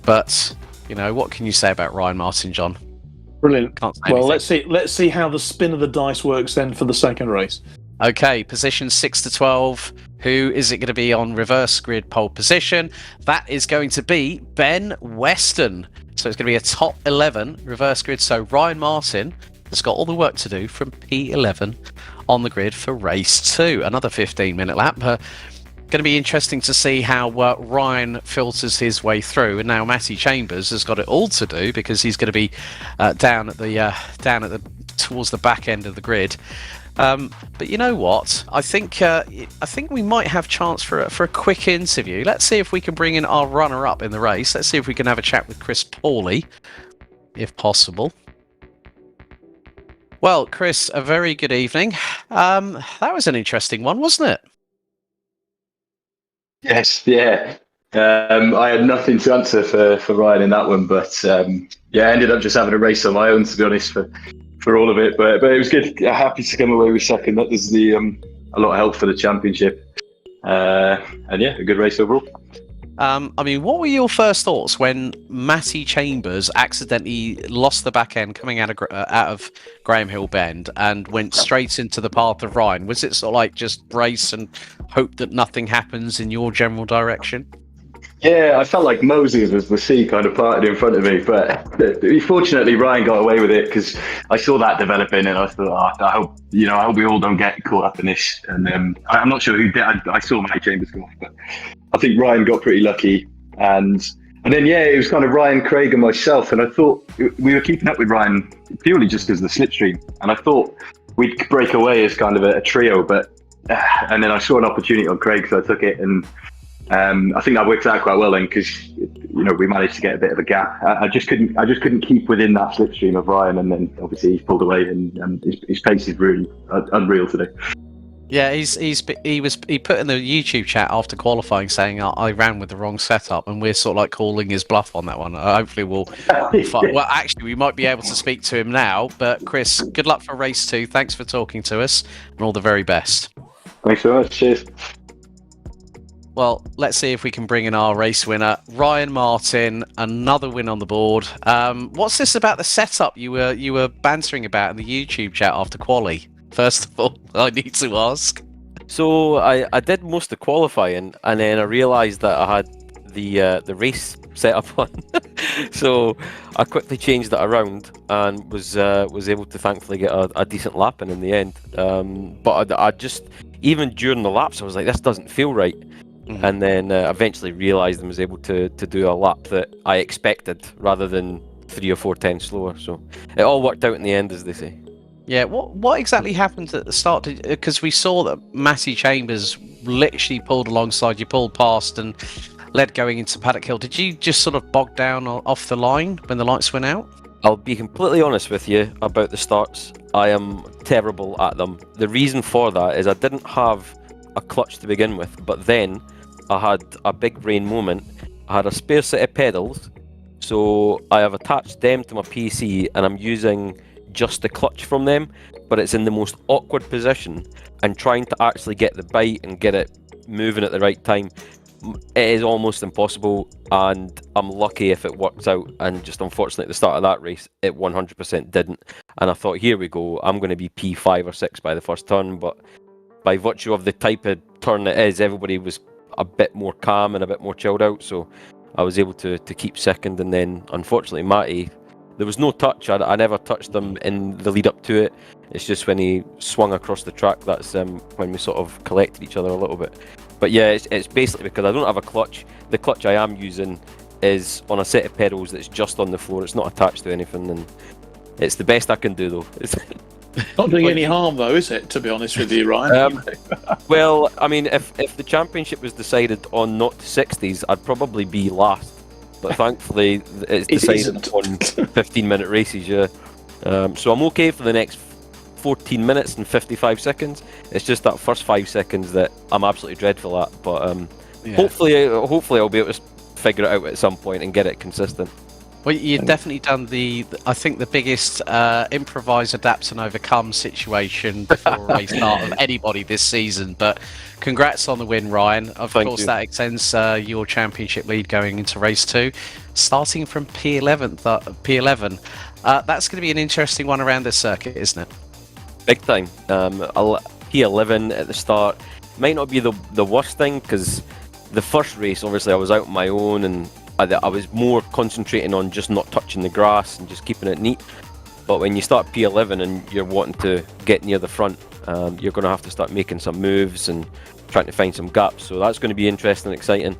But, you know, what can you say about Ryan Martin, John? Brilliant. Well, let's see how the spin of the dice works then for the second race. Okay, position 6 to 12. Who is it going to be on reverse grid pole position? That is going to be Ben Weston. So it's going to be a top 11 reverse grid. So Ryan Martin has got all the work to do from P11 on the grid for race 2. Another 15-minute lap. Going to be interesting to see how Ryan filters his way through. And now Matty Chambers has got it all to do, because he's going to be towards the back end of the grid. But you know what? I think we might have chance for a quick interview. Let's see if we can bring in our runner-up in the race. Let's see if we can have a chat with Chris Pauly, if possible. Well, Chris, a very good evening. That was an interesting one, wasn't it? Yes, yeah. I had nothing to answer for Ryan in that one, but I ended up just having a race on my own, to be honest, for all of it. But it was good. Happy to come away with second. That was a lot of help for the championship. And a good race overall. What were your first thoughts when Matty Chambers accidentally lost the back end coming out of Graham Hill Bend and went straight into the path of Ryan? Was it sort of like just brace and hope that nothing happens in your general direction? Yeah, I felt like Moses as the sea kind of parted in front of me, but fortunately Ryan got away with it because I saw that developing, and I thought, I hope we all don't get caught up in this. And I'm not sure who did. I saw Matty Chambers go off, but I think Ryan got pretty lucky, and then it was kind of Ryan, Craig, and myself, and I thought we were keeping up with Ryan purely just because of the slipstream, and I thought we'd break away as kind of a trio, but and then I saw an opportunity on Craig, so I took it, and I think that worked out quite well then, because we managed to get a bit of a gap. I just couldn't keep within that slipstream of Ryan, and then obviously he's pulled away, and his pace is really unreal today. Yeah, he put in the YouTube chat after qualifying saying I ran with the wrong setup, and we're sort of like calling his bluff on that one. Hopefully we'll find. Well, actually, we might be able to speak to him now. But Chris, good luck for race 2. Thanks for talking to us, and all the very best. Thanks so much. Cheers. Well, let's see if we can bring in our race winner, Ryan Martin. Another win on the board. What's this about the setup you were bantering about in the YouTube chat after quali? First of all, I need to ask. So I did most of the qualifying, and then I realised that I had the race set up on. So I quickly changed that around and was able to thankfully get a decent lap in the end. But I just, even during the laps, I was like, this doesn't feel right. Mm-hmm. And then eventually realised and was able to do a lap that I expected rather than 3 or 4 tenths slower. So it all worked out in the end, as they say. Yeah, what exactly happened at the start? Because we saw that Matty Chambers literally pulled alongside you, pulled past and led going into Paddock Hill. Did you just sort of bog down off the line when the lights went out? I'll be completely honest with you about the starts. I am terrible at them. The reason for that is I didn't have a clutch to begin with, but then I had a big brain moment. I had a spare set of pedals, so I have attached them to my PC and I'm using just the clutch from them, but it's in the most awkward position, and trying to actually get the bite and get it moving at the right time, it is almost impossible. And I'm lucky if it works out, and just unfortunately at the start of that race it 100% didn't, and I thought, here we go, I'm going to be P5 or 6 by the first turn, but by virtue of the type of turn it is, everybody was a bit more calm and a bit more chilled out, so I was able to keep second. And then unfortunately Matty, there was no touch. I never touched him in the lead up to it. It's just when he swung across the track, that's when we sort of collected each other a little bit. But yeah, it's basically because I don't have a clutch. The clutch I am using is on a set of pedals that's just on the floor. It's not attached to anything, and it's the best I can do, though. Not doing any harm, though, is it, to be honest with you, Ryan? Well, I mean, if the championship was decided on not 60s, I'd probably be last. But thankfully, it's decided on 15-minute races, yeah. So I'm okay for the next 14 minutes and 55 seconds. It's just that first 5 seconds that I'm absolutely dreadful at. But hopefully I'll be able to figure it out at some point and get it consistent. Well, you've definitely done I think the biggest improvise, adapt and overcome situation before a race start of anybody this season. But congrats on the win, Ryan. Of course, that extends your championship lead going into race 2, starting from P11. That's going to be an interesting one around this circuit, isn't it? Big time. P11 at the start might not be the worst thing, because the first race, obviously, I was out on my own and I was more concentrating on just not touching the grass and just keeping it neat. But when you start P11 and you're wanting to get near the front, you're going to have to start making some moves and trying to find some gaps. So that's going to be interesting and exciting.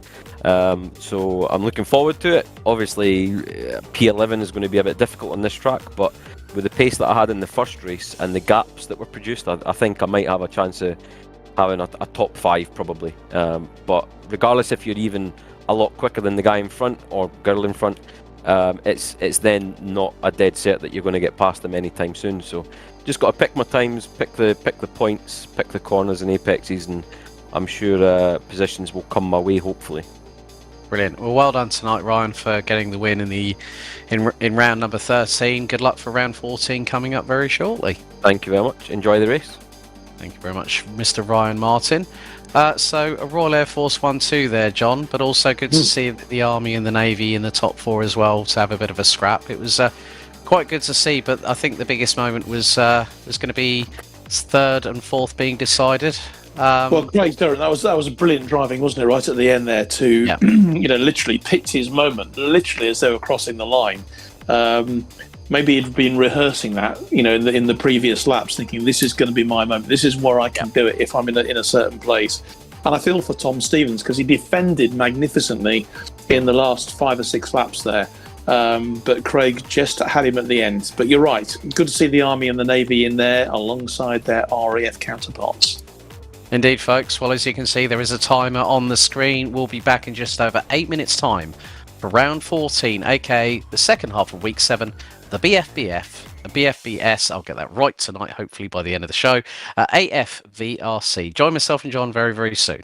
So I'm looking forward to it. Obviously, P11 is going to be a bit difficult on this track, but with the pace that I had in the first race and the gaps that were produced, I think I might have a chance of having a top 5 probably. But regardless if you're even a lot quicker than the guy in front or girl in front, it's then not a dead set that you're going to get past them anytime soon. So just got to pick my times, pick the points, pick the corners and apexes, and I'm sure positions will come my way, hopefully. Brilliant. Well done tonight, Ryan, for getting the win in round number 13. Good luck for round 14 coming up very shortly. Thank you very much. Enjoy the race. Thank you very much, Mr. Ryan Martin. So a Royal Air Force 1-2 there, John, but also good to see the Army and the Navy in the top 4 as well to have a bit of a scrap. It was quite good to see, but I think the biggest moment was going to be 3rd and 4th being decided. Well, Craig Durrant, that was a brilliant driving, wasn't it? Right at the end there to literally picked his moment, literally as they were crossing the line. Maybe he'd been rehearsing that, in the previous laps, thinking this is going to be my moment. This is where I can do it if I'm in a certain place. And I feel for Tom Stevens because he defended magnificently in the last 5 or 6 laps there. But Craig just had him at the end. But you're right. Good to see the Army and the Navy in there alongside their RAF counterparts. Indeed, folks. Well, as you can see, there is a timer on the screen. We'll be back in just over 8 minutes' time for round 14, aka the second half of week 7, the BFBS. I'll get that right tonight, hopefully by the end of the show. AFVRC. Join myself and John very, very soon.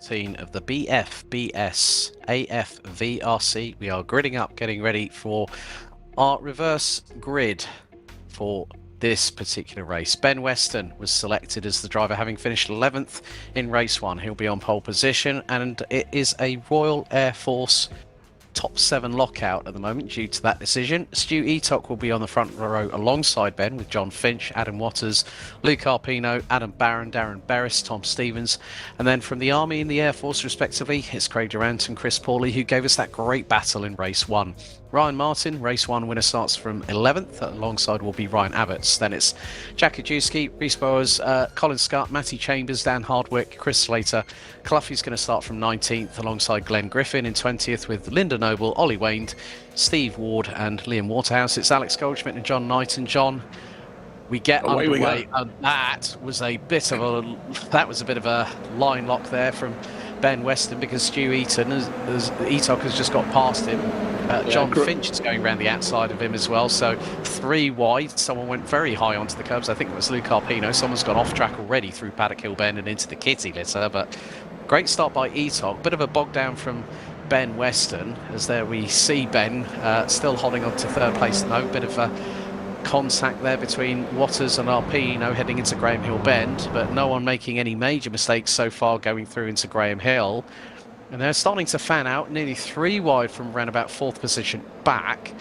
of the BFBS AFVRC. We are gridding up, getting ready for our reverse grid for this particular race. Ben Weston was selected as the driver, having finished 11th in race 1. He'll be on pole position, and it is a Royal Air Force top 7 lockout at the moment due to that decision. Stu Eatock will be on the front row alongside Ben, with John Finch, Adam Waters, Luke Arpino, Adam Barron, Darren Berris, Tom Stevens, and then from the Army and the Air Force respectively, it's Craig Durant and Chris Pawley, who gave us that great battle in race 1. Ryan Martin, race 1 winner, starts from 11th. Alongside will be Ryan Abbots. Then it's Jack Kajewski, Rhys Bowers, Colin Scott, Matty Chambers, Dan Hardwick, Chris Slater. Cluffy's going to start from 19th alongside Glenn Griffin in 20th, with Linda Noble, Ollie Wayne, Steve Ward and Liam Waterhouse. It's Alex Goldschmidt and John Knight. And John, we get underway, and that was a bit of a line lock there from Ben Weston, because Stu Eatock has just got past him. John Finch is going around the outside of him as well, so 3 wide. Someone went very high onto the curbs. I think it was Luke Arpino. Someone's gone off track already through Paddock Hill Bend and into the kitty litter, but great start by Eatock. Bit of a bog down from Ben Weston, as there we see Ben still holding on to 3rd place. No, bit of a contact there between Waters and Arpino heading into Graham Hill Bend, but no one making any major mistakes so far going through into Graham Hill. And they're starting to fan out, nearly 3 wide from around about 4th position back.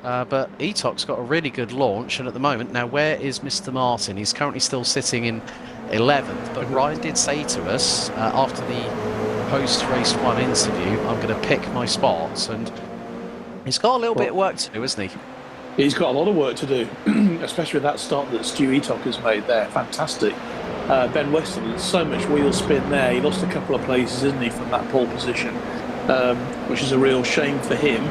But Eatock's got a really good launch, and at the moment, now where is Mr. Martin? He's currently still sitting in 11th, but Ryan did say to us after the post-race 1 interview, I'm going to pick my spots, and he's got a little bit of work to do, hasn't he? He's got a lot of work to do, especially with that start that Stu Eatock has made there. Fantastic. Ben Weston, so much wheel spin there. He lost a couple of places, isn't he, from that pole position, which is a real shame for him.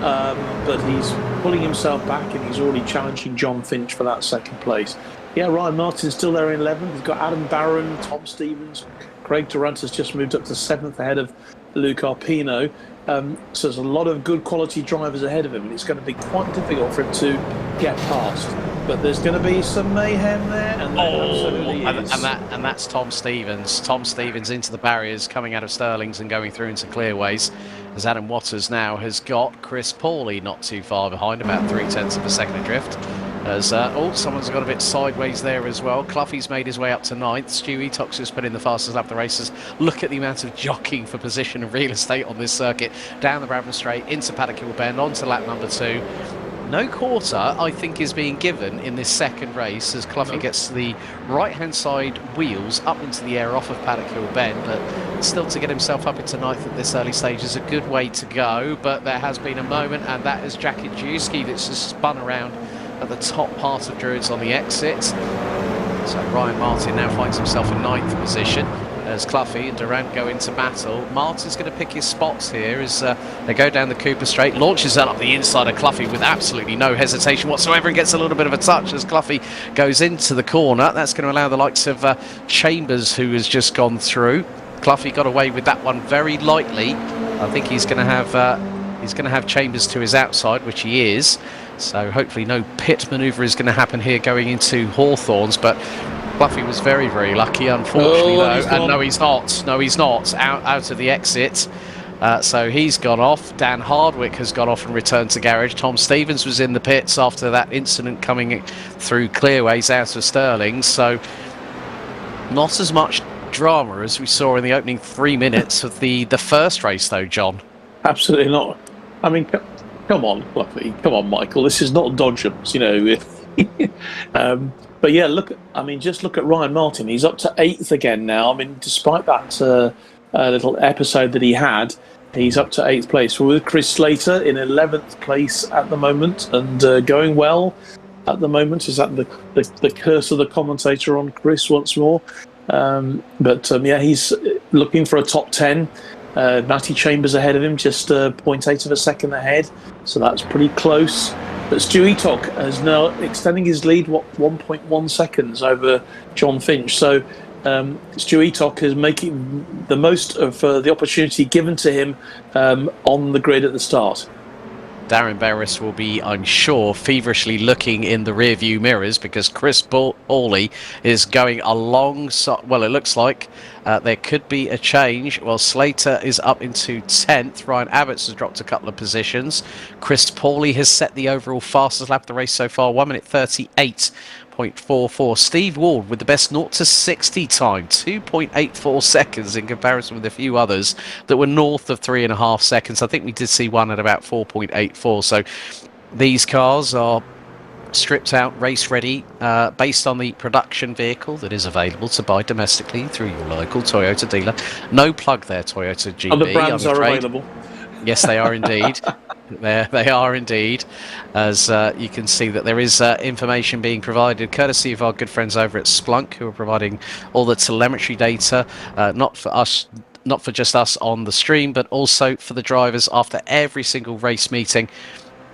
But he's pulling himself back, and he's already challenging John Finch for that 2nd place. Yeah, Ryan Martin's still there in 11th. He's got Adam Barron, Tom Stevens. Craig Durant has just moved up to 7th ahead of Luke Arpino. So there's a lot of good quality drivers ahead of him, and it's going to be quite difficult for him to get past. But there's going to be some mayhem there, and there absolutely is. And that's Tom Stevens. Tom Stevens into the barriers, coming out of Stirling's and going through into Clearways, as Adam Waters now has got Chris Pawley not too far behind, about 0.3 of a second adrift. As someone's got a bit sideways there as well. Cluffy's made his way up to 9th. Stu Eatock's just put in the fastest lap of the races. Look at the amount of jockeying for position and real estate on this circuit. Down the Bradford Straight, into Paddock Hill Bend, onto lap number 2. No quarter, I think, is being given in this 2nd race, as Cluffy gets the right-hand side wheels up into the air off of Paddock Hill Bend, but still to get himself up into 9th at this early stage is a good way to go. But there has been a moment, and that is Jack Kajewski that's just spun around at the top part of Druids on the exit. So Ryan Martin now finds himself in 9th position as Cluffy and Durant go into battle. Martin's going to pick his spots here as they go down the Cooper Straight, launches that up the inside of Cluffy with absolutely no hesitation whatsoever, and gets a little bit of a touch as Cluffy goes into the corner. That's going to allow the likes of Chambers, who has just gone through. Cluffy got away with that one very lightly. I think he's going to have Chambers to his outside, which he is. So hopefully no pit manoeuvre is going to happen here going into Hawthorns, but Cluffy was very, very lucky, unfortunately, though. And no, he's not. No, he's not. Out of the exit. So he's gone off. Dan Hardwick has gone off and returned to garage. Tom Stevens was in the pits after that incident coming through Clearways out of Stirling. So not as much drama as we saw in the opening 3 minutes of the first race, though, John. Absolutely not. I mean, come on, Cluffy. Come on, Michael. This is not Dodgems, you know. But yeah, just look at Ryan Martin. He's up to 8th again now. I mean, despite that little episode that he had, he's up to 8th place. We're with Chris Slater in 11th place at the moment, and going well at the moment. Is that the curse of the commentator on Chris once more? Yeah, he's looking for a top 10. Matty Chambers ahead of him, just 0.8 of a second ahead, so that's pretty close. But Stu Eatock is now extending his lead 1.1 seconds over John Finch. So Stu Eatock is making the most of the opportunity given to him on the grid at the start. Darren Berris will be, I'm sure, feverishly looking in the rear view mirrors, because Chris Pawley is going alongside, well, it looks like There could be a change. Well, Slater is up into 10th. Ryan Abbott's has dropped a couple of positions. Chris Pawley has set the overall fastest lap of the race so far, 1 minute 38.44. Steve Ward with the best 0 to 60 time, 2.84 seconds in comparison with a few others that were north of 3.5 seconds. I think we did see one at about 4.84. So these cars are stripped out, race ready, based on the production vehicle that is available to buy domestically through your local Toyota dealer. No plug there, Toyota GB. Other brands are available. Yes, they are indeed. They are indeed. As you can see that there is information being provided courtesy of our good friends over at Splunk, who are providing all the telemetry data, not for us, not for just us on the stream, but also for the drivers after every single race meeting.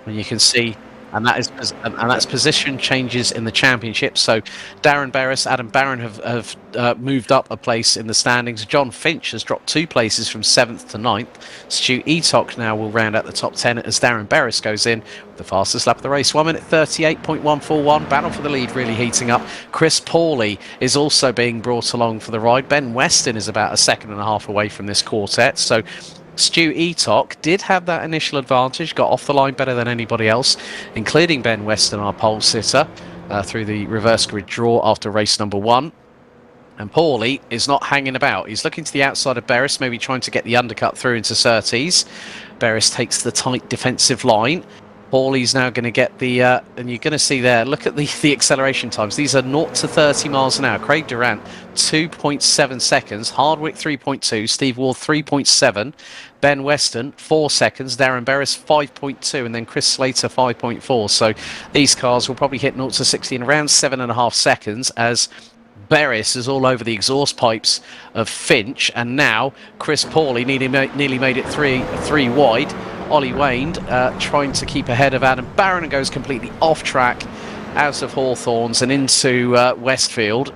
And you can see, and that's position changes in the championship. So Darren Barris, Adam Barron have moved up a place in the standings. John Finch has dropped 2 places from 7th to 9th. Stu Eatock now will round out the top 10 as Darren Barris goes in with the fastest lap of the race, 1 minute 38.141. Battle for the lead really heating up. Chris Pawley is also being brought along for the ride. Ben Weston is about 1.5 seconds away from this quartet. So Stu Eatock did have that initial advantage, got off the line better than anybody else, including Ben Weston, our pole sitter, through the reverse grid draw after race number 1. And Pawley is not hanging about. He's looking to the outside of Barris, maybe trying to get the undercut through into Surtees. Barris takes the tight defensive line. Pawley's now going to get the, and you're going to see there, look at the acceleration times. These are 0 to 30 miles an hour. Craig Durant, 2.7 seconds. Hardwick, 3.2. Steve Ward, 3.7. Ben Weston, 4 seconds. Darren Barris, 5.2. And then Chris Slater, 5.4. So these cars will probably hit 0 to 60 in around 7.5 seconds as Barris is all over the exhaust pipes of Finch. And now Chris Pawley nearly made it three wide. Ollie Wayne trying to keep ahead of Adam Barron and goes completely off track out of Hawthorns and into Westfield.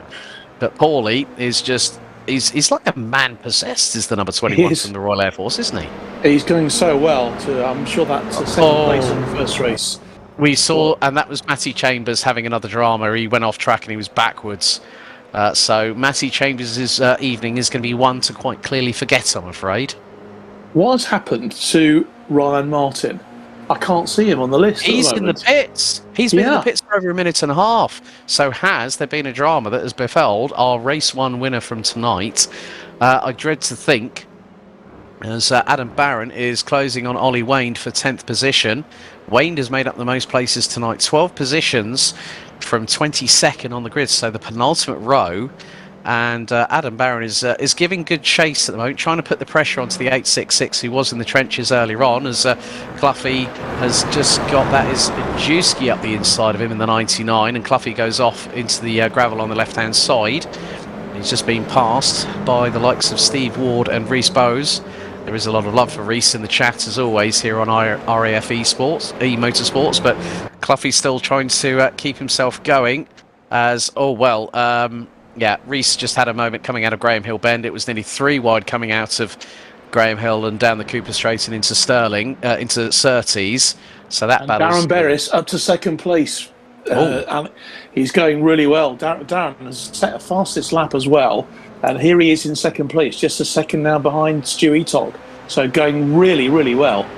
But Pawley is just, he's like a man possessed, is the number 21 from the Royal Air Force, isn't he? He's going so well. I'm sure that's a second place in the first race. We saw, and that was Matty Chambers having another drama. He went off track and he was backwards. So Matty Chambers' evening is going to be one to quite clearly forget, I'm afraid. What has happened to Ryan Martin? I can't see him on the list. He's in the pits. He's been in the pits for over 1.5 minutes. So has there been a drama that has befelled our race 1 winner from tonight? I dread to think, as Adam Barron is closing on Ollie Wayne for 10th position. Wayne has made up the most places tonight, 12 positions from 22nd on the grid, so the penultimate row. And Adam Barron is giving good chase at the moment, trying to put the pressure onto the 866 who was in the trenches earlier on, as Cluffy has just got that is Jewski up the inside of him in the 99, and Cluffy goes off into the gravel on the left-hand side. He's just been passed by the likes of Steve Ward and Reese Bowes. There is a lot of love for Reese in the chat, as always, here on RAF Motorsports, but Cluffy's still trying to keep himself going as, yeah, Reese just had a moment coming out of Graham Hill Bend. It was nearly 3 wide coming out of Graham Hill and down the Cooper Straight and into Stirling, into Surtees. So that battle. Darren Barris up to second place. And he's going really well. Darren has set a fastest lap as well. And here he is in second place, just a second now behind Stu Eatock. So going really, really well.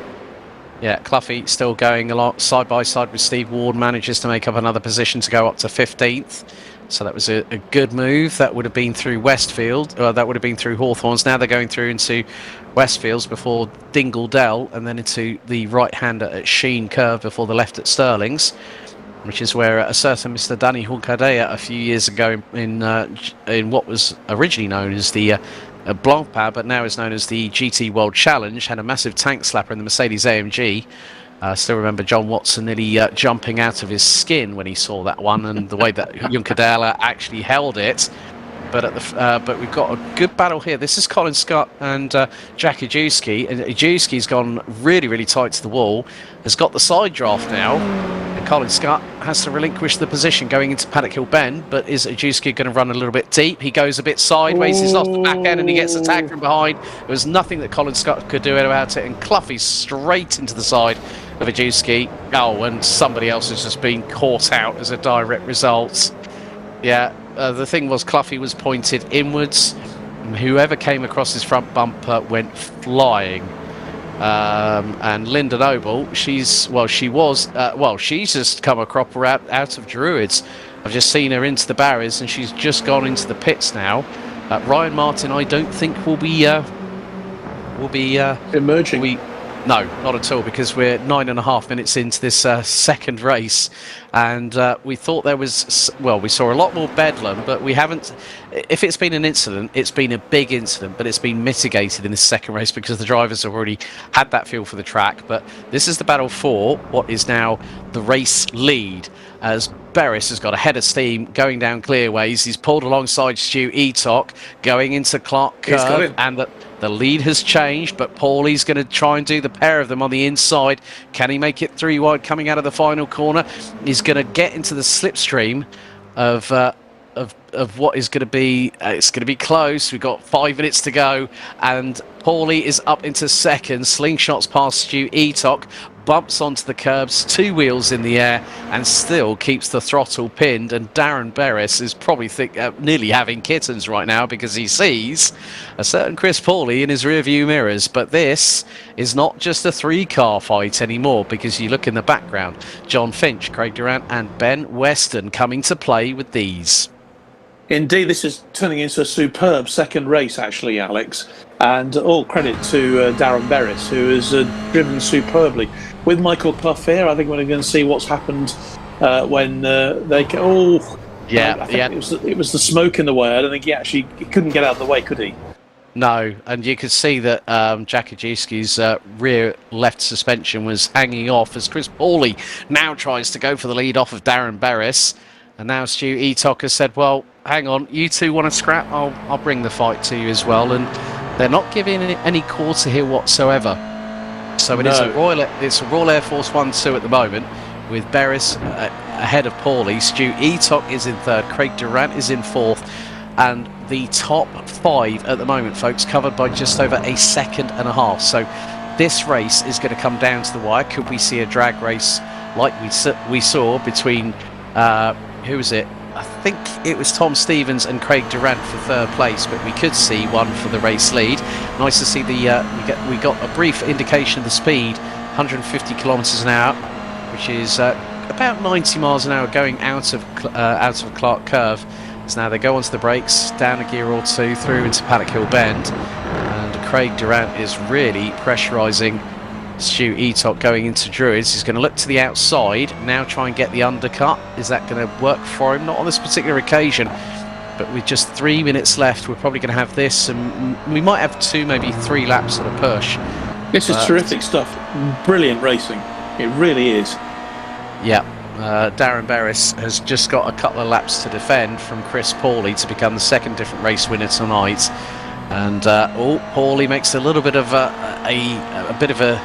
Yeah, Cluffy still going along side by side with Steve Ward, manages to make up another position to go up to 15th. So that was a good move. That would have been through Westfield. That would have been through Hawthorns. Now they're going through into Westfields before Dingle Dell, and then into the right-hander at Sheen Curve before the left at Stirlings, which is where a certain Mr. Danny Hulkadea a few years ago in what was originally known as the Blancpain, but now is known as the GT World Challenge, had a massive tank slapper in the Mercedes AMG. I still remember John Watson nearly jumping out of his skin when he saw that one, and the way that Junkadela actually held it. But we've got a good battle here. This is Colin Scott and Jack Ajewski. And Ajewski's gone really, really tight to the wall. Has got the side draft now. And Colin Scott has to relinquish the position going into Paddock Hill Bend. But is Ajewski going to run a little bit deep? He goes a bit sideways. He's lost the back end and he gets attacked from behind. There was nothing that Colin Scott could do about it. And Cluffy's straight into the side of Ajewski. Oh, and somebody else has just been caught out as a direct result. Yeah. The thing was, Cluffy was pointed inwards, whoever came across his front bumper went flying. And Linda Noble, she's just come a cropper out of Druids. I've just seen her into the barriers, and she's just gone into the pits now. Ryan Martin, I don't think will be emerging. No, not at all, because we're 9.5 minutes into this second race, and we thought there was, we saw a lot more bedlam, but we haven't. If it's been an incident, it's been a big incident, but it's been mitigated in this second race because the drivers have already had that feel for the track. But this is the battle for what is now the race lead, as Beres has got a head of steam going down clearways. He's pulled alongside Stu Eatock going into Clark Curve, and the lead has changed, but Paulie's going to try and do the pair of them on the inside. Can he make it 3 wide coming out of the final corner? He's going to get into the slipstream of what is going to be. It's going to be close. We've got 5 minutes to go, and Paulie is up into second. Slingshots past Stu Eatock, bumps onto the curbs, 2 wheels in the air, and still keeps the throttle pinned. And Darren Beres is probably nearly having kittens right now, because he sees a certain Chris Paulie in his rearview mirrors. But this is not just a 3-car fight anymore, because you look in the background, John Finch, Craig Durant and Ben Weston coming to play with these. Indeed, this is turning into a superb second race, actually, Alex. And all credit to Darren Beres, who has driven superbly. With Michael Clough here, I think we're going to see what's happened when they... It was the smoke in the way. I don't think he couldn't get out of the way, could he? No, and you could see that Jack Ajewski's rear left suspension was hanging off as Chris Paulie now tries to go for the lead off of Darren Beres. And now Stu Eatock has said, well, hang on, you two want to scrap? I'll bring the fight to you as well. And they're not giving any quarter here whatsoever. So it's a Royal Air Force 1-2 at the moment, with Beres ahead of Paulie. Stu Eatock is in third, Craig Durant is in fourth, and the top 5 at the moment, folks, covered by just over a second and a half. So this race is going to come down to the wire. Could we see a drag race like we saw between who was it? I think it was Tom Stevens and Craig Durant for third place, but we could see one for the race lead. Nice to see we got a brief indication of the speed, 150 kilometres an hour, which is about 90 miles an hour going out of Clark Curve. So now they go onto the brakes, down a gear or 2 through into Paddock Hill Bend, and Craig Durant is really pressurising Stu Eatock going into Druids. He's going to look to the outside now, try and get the undercut. Is that going to work for him? Not on this particular occasion, but with just 3 minutes left, we're probably going to have this, and we might have 2, maybe 3 laps at a push. This is terrific stuff. Brilliant racing. It really is. Yeah. Darren Beres has just got a couple of laps to defend from Chris Paulie to become the second different race winner tonight. And Paulie makes a little bit of a bit of a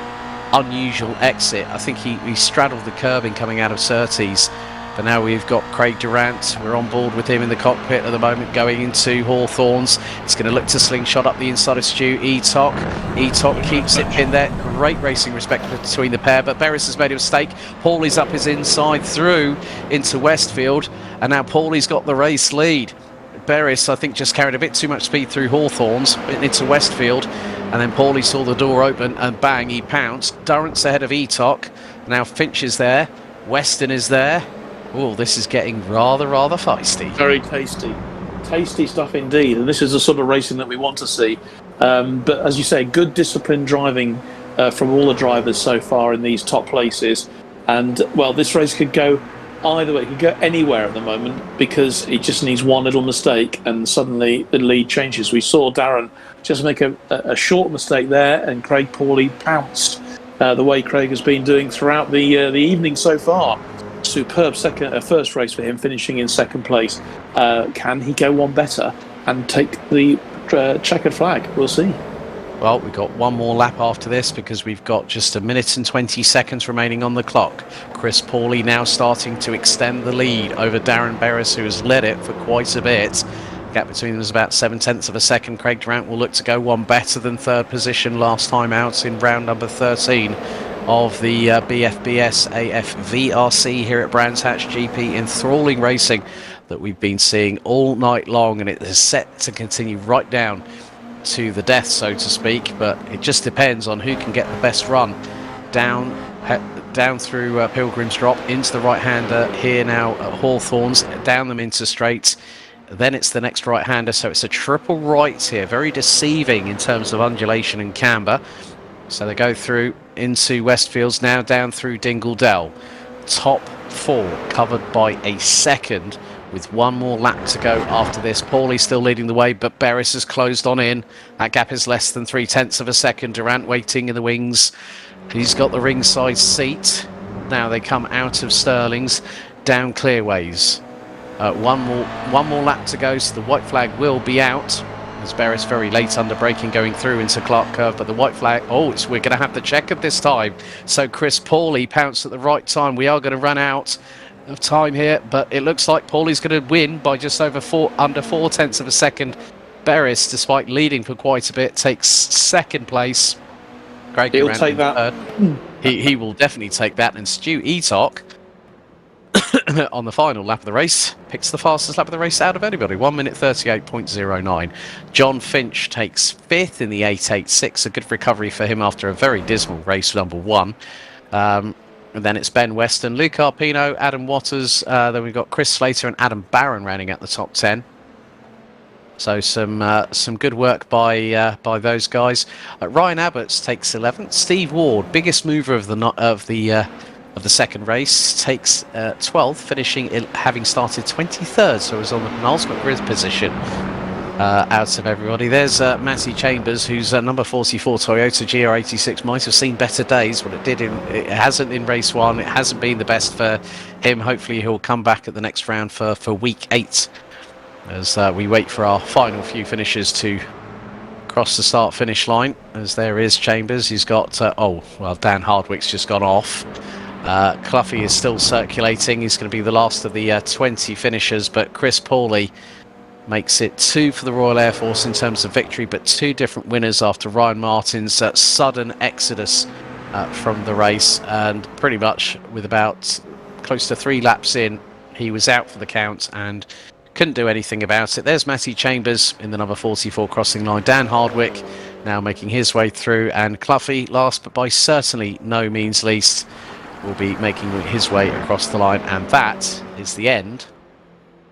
unusual exit. I think he straddled the curbing coming out of Surtees, but now we've got Craig Durant. We're on board with him in the cockpit at the moment, going into Hawthorns. It's going to look to slingshot up the inside of Stu Eatock. Eatock keeps it pinned there. Great racing respect between the pair, but Beres has made a mistake. Paulie's up his inside through into Westfield, and now Paulie's got the race lead. Beres, I think, just carried a bit too much speed through Hawthorns into Westfield, and then Paulie saw the door open and bang, he pounced. Durrant's ahead of Eatock. Now Finch is there, Weston is there. Oh, this is getting rather feisty. Very tasty stuff indeed, and this is the sort of racing that we want to see. But as you say, good disciplined driving from all the drivers so far in these top places. And well, this race could go either way, it could go anywhere at the moment, because it just needs one little mistake and suddenly the lead changes. We saw Darren just make a short mistake there, and Craig Paulie pounced the way Craig has been doing throughout the evening so far. Superb first race for him, finishing in second place. Can he go one better and take the checkered flag? We'll see. Well, we've got one more lap after this, because we've got just 1 minute and 20 seconds remaining on the clock. Chris Paulie now starting to extend the lead over Darren Beres, who has led it for quite a bit. The gap between them is about 7/10 of a second. Craig Durant will look to go one better than third position last time out in round number 13 of the BFBS AFVRC here at Brands Hatch GP. Enthralling racing that we've been seeing all night long, and it is set to continue right down to the death, so to speak. But it just depends on who can get the best run down through Pilgrim's Drop into the right-hander here now at Hawthorns, down them into straights. Then it's the next right-hander, so it's a triple right here, very deceiving in terms of undulation and camber. So they go through into Westfields, now down through Dingle Dell. Top 4 covered by a second, with one more lap to go after this. Paulie still leading the way, but Beres has closed on in. That gap is less than 0.3 of a second. Durant waiting in the wings. He's got the ringside seat. Now they come out of Stirling's, down Clearways. One more lap to go, so the white flag will be out. As Beres very late under braking going through into Clark Curve, but the white flag, we're going to have the checkered this time. So Chris Paulie pounced at the right time. We are going to run out of time here, but it looks like Paulie's going to win by just under 0.4 of a second. Beres, despite leading for quite a bit, takes second place. Craig He'll Durant take that. He will definitely take that. And Stu Eatock on the final lap of the race picks the fastest lap of the race out of anybody, 1 minute 38.09. John Finch takes 5th in the 886, a good recovery for him after a very dismal race number 1. And then it's Ben Weston, Luke Arpino, Adam Waters, then we've got Chris Slater and Adam Barron rounding out the top 10. So some good work by those guys. Ryan Abbots takes 11th. Steve Ward, biggest mover of the second race, takes 12th, finishing having started 23rd. So it was on the penultimate grid position out of everybody. There's Matty Chambers, who's number 44 Toyota GR86. Might have seen better days. Well, it hasn't in race 1. It hasn't been the best for him. Hopefully he'll come back at the next round for week 8. As we wait for our final few finishers to cross the start-finish line. As there is Chambers, he's got... Dan Hardwick's just gone off. Cluffy is still circulating. He's going to be the last of the 20 finishers, but Chris Paulie makes it 2 for the Royal Air Force in terms of victory, but 2 different winners after Ryan Martin's sudden exodus from the race. And pretty much with about close to 3 laps in, he was out for the count and couldn't do anything about it. There's Matty Chambers in the number 44 crossing line. Dan Hardwick now making his way through, and Cluffy, last but by certainly no means least, will be making his way across the line. And that is the end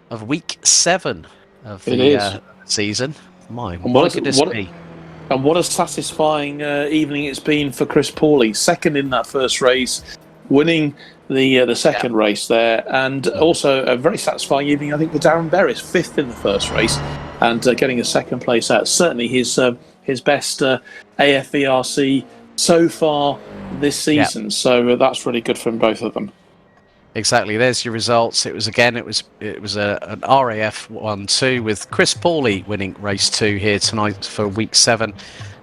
of week 7 of the season. What could this be? And what a satisfying evening it's been for Chris Paulie. Second in that first race, winning the second race there, and also a very satisfying evening, I think, for Darren Beres, 5th in the first race, and getting a second place out. Certainly his best AFVRC so far this season. So that's really good from both of them. Exactly. There's your results. It was an RAF 1-2 with Chris Paulie winning race 2 here tonight for week 7.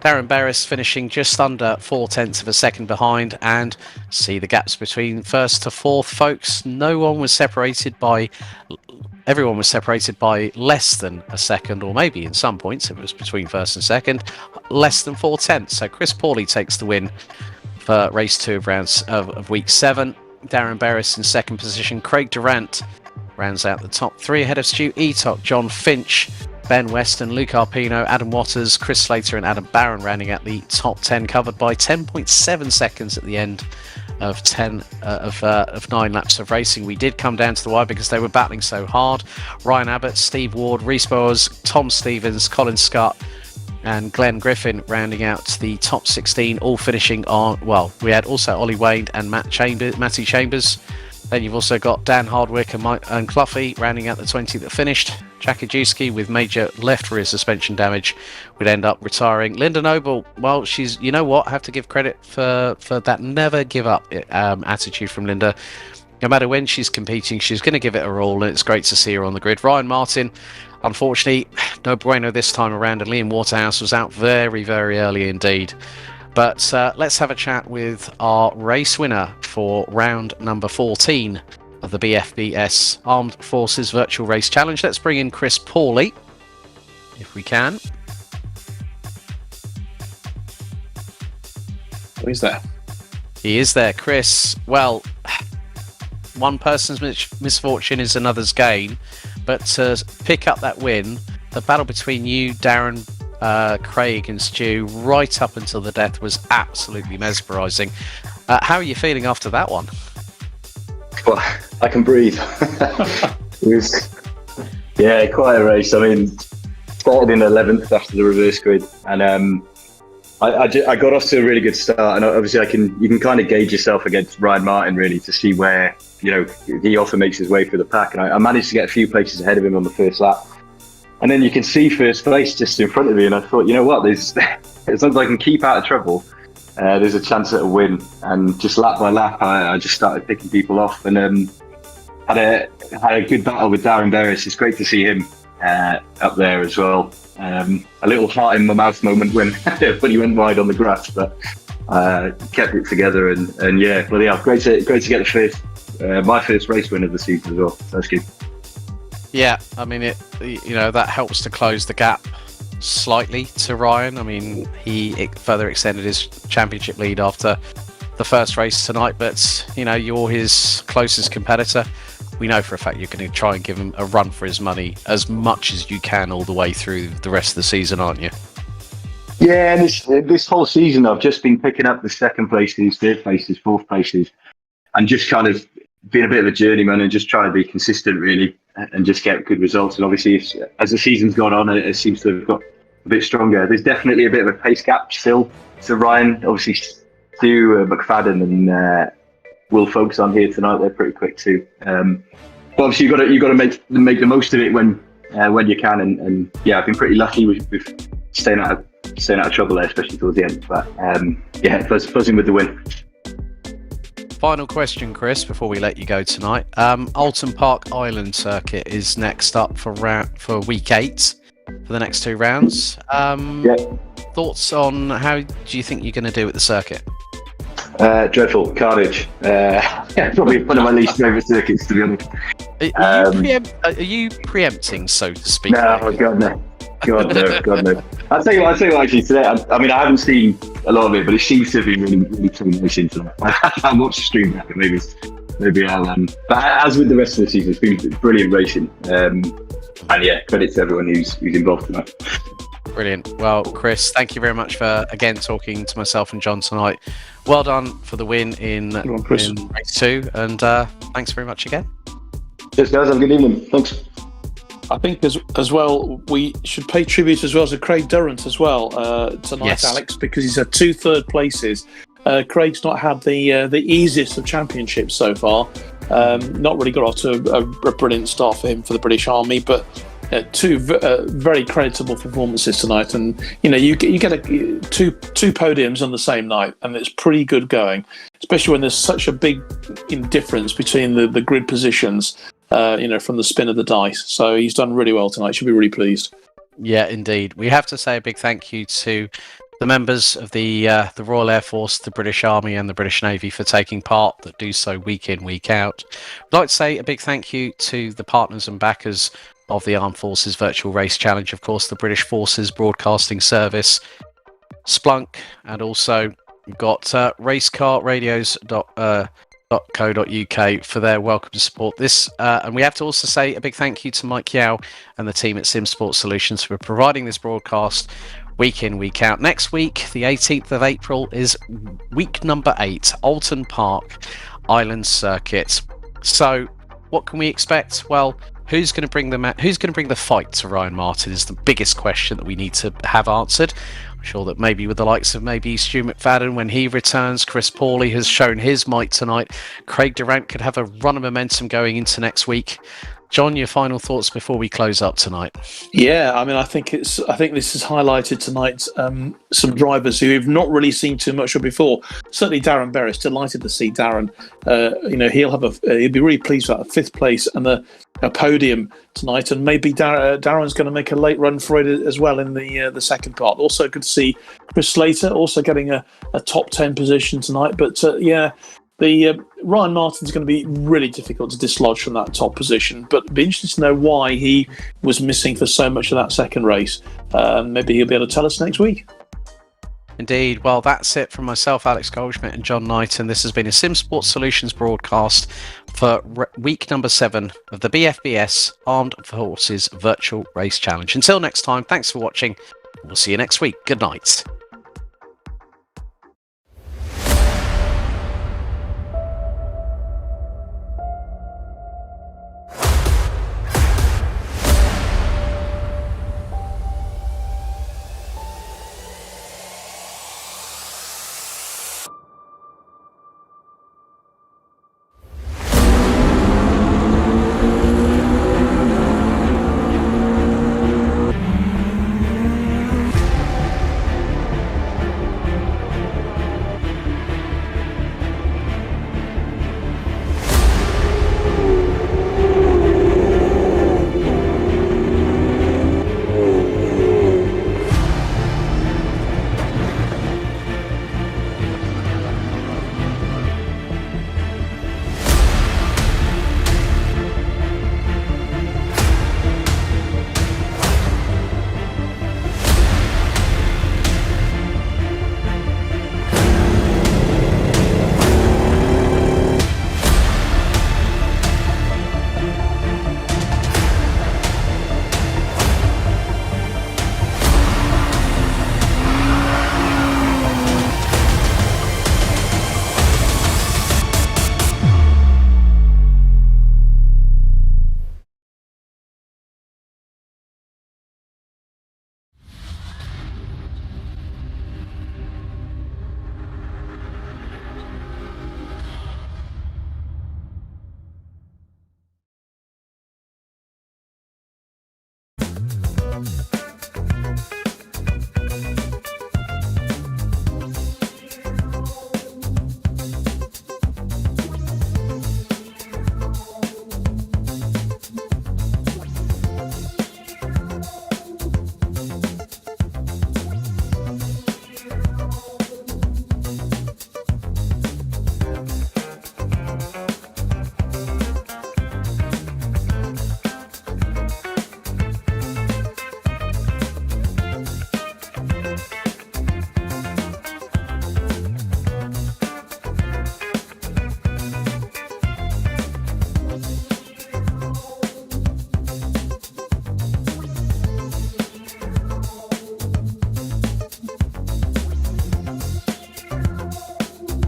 Darren Beres finishing just under 0.4 of a second behind, and see the gaps between first to fourth, folks. Everyone was separated by less than a second, or maybe in some points it was between first and second, less than 0.4. So Chris Paulie takes the win for race 2 of week 7. Darren Beres in second position. Craig Durant rounds out the top 3 ahead of Stu Eatock, John Finch, Ben Weston, Luke Arpino, Adam Waters, Chris Slater and Adam Barron rounding out the top 10, covered by 10.7 seconds at the end of 9 laps of racing. We did come down to the wire because they were battling so hard. Ryan Abbott, Steve Ward, Rhys Bowers, Tom Stevens, Colin Scott and Glenn Griffin rounding out the top 16, all finishing on, we had also Ollie Wayne and Matty Chambers. Then you've also got Dan Hardwick and Cluffy rounding out the 20 that finished. Jakajewski with major left rear suspension damage would end up retiring. Linda Noble, she's, I have to give credit for that never give up attitude from Linda. No matter when she's competing, she's going to give it her all, and it's great to see her on the grid. Ryan Martin, unfortunately, no bueno this time around, and Liam Waterhouse was out very, very early indeed. But let's have a chat with our race winner for round number 14 of the BFBS Armed Forces Virtual Race Challenge. Let's bring in Chris Paulie, if we can. Oh, he's there. He is there. Chris, one person's misfortune is another's gain. but to pick up that win, the battle between you, Darren, Craig and Stu right up until the death was absolutely mesmerising. How are you feeling after that one? Well, I can breathe. It was, quite a race. I mean, started in 11th after the reverse grid, and I got off to a really good start. And obviously, you can kind of gauge yourself against Ryan Martin really to see where he often makes his way through the pack. And I managed to get a few places ahead of him on the first lap. And then you can see first place just in front of me, and I thought, you know what, as long as I can keep out of trouble, there's a chance at a win. And just lap by lap, I just started picking people off, and had a good battle with Darren Berris. It's great to see him up there as well. A little heart in my mouth moment when he went wide on the grass, but kept it together, and bloody hell, great to get my first race win of the season as well. That's good. Yeah, I mean, that helps to close the gap slightly to Ryan. I mean, he further extended his championship lead after the first race tonight, but you're his closest competitor. We know for a fact you're going to try and give him a run for his money as much as you can all the way through the rest of the season, aren't you? Yeah, and this whole season I've just been picking up the second places, third places, fourth places, and just kind of being a bit of a journeyman and just trying to be consistent really and just get good results. And obviously as the season's gone on, it seems to have got a bit stronger. There's definitely a bit of a pace gap still to Ryan. Obviously Stu McFadden and Will Folks on here tonight, they're pretty quick too. But obviously you've got to make the most of it when you can, and I've been pretty lucky with staying out of trouble there, especially towards the end. But buzzing with the win. Final question, Chris, before we let you go tonight. Alton Park Island Circuit is next up for week 8 for the next 2 rounds. Thoughts on how do you think you're going to do at the circuit? Dreadful carnage. Probably one of my least favourite circuits, to be honest. Are you preempting, so to speak? No, God no. God no. I'll tell you what, actually today, I mean, I haven't seen a lot of it, but it seems to be really, really clean racing tonight. I'll watch the stream back, and maybe I'll, but as with the rest of the season, it's been brilliant racing. And credit to everyone who's involved tonight. Brilliant. Well, Chris, thank you very much for, again, talking to myself and John tonight. Well done for the win in race 2, and thanks very much again. Cheers, guys. Have a good evening. Thanks. I think as well, we should pay tribute as well to Craig Durrant as well tonight, yes. Alex, because he's had 2 third places. Craig's not had the easiest of championships so far. Not really got off to a brilliant start for him for the British Army, but 2 very creditable performances tonight, and you get two podiums on the same night, and it's pretty good going, especially when there's such a big difference between the grid positions. From the spin of the dice. So he's done really well tonight. Should be really pleased. Yeah, indeed. We have to say a big thank you to the members of the Royal Air Force, the British Army and the British Navy for taking part, that do so week in, week out. I'd like to say a big thank you to the partners and backers of the Armed Forces Virtual Race Challenge, of course, the British Forces Broadcasting Service, Splunk, and also we've got racecarradios.co.uk for their welcome support. And we have to also say a big thank you to Mike Yao and the team at Sim Sports Solutions for providing this broadcast week in, week out. Next week, the 18th of April, is week number 8, Alton Park Island Circuit. So what can we expect? Well, who's going to bring the fight to Ryan Martin is the biggest question that we need to have answered. I'm sure that maybe with the likes of maybe Stu McFadden when he returns, Chris Pawley has shown his might tonight, Craig Durrant could have a run of momentum going into next week. John, your final thoughts before we close up tonight? Yeah, I mean, I think this has highlighted tonight some drivers who we've not really seen too much of before. Certainly Darren Berris, delighted to see Darren. He'll be really pleased with that 5th place and a podium tonight, and maybe Darren's going to make a late run for it as well in the second part. Also good to see Chris Slater also getting a top 10 position tonight, but the Ryan Martin's going to be really difficult to dislodge from that top position, but it'd be interesting to know why he was missing for so much of that second race. Maybe he'll be able to tell us next week. Indeed. Well, that's it from myself, Alex Goldschmidt and John Knight, and this has been a Sim Sports Solutions broadcast for week number 7 of the BFBS Armed Forces Virtual Race Challenge. Until next time, thanks for watching. We'll see you next week. Good night.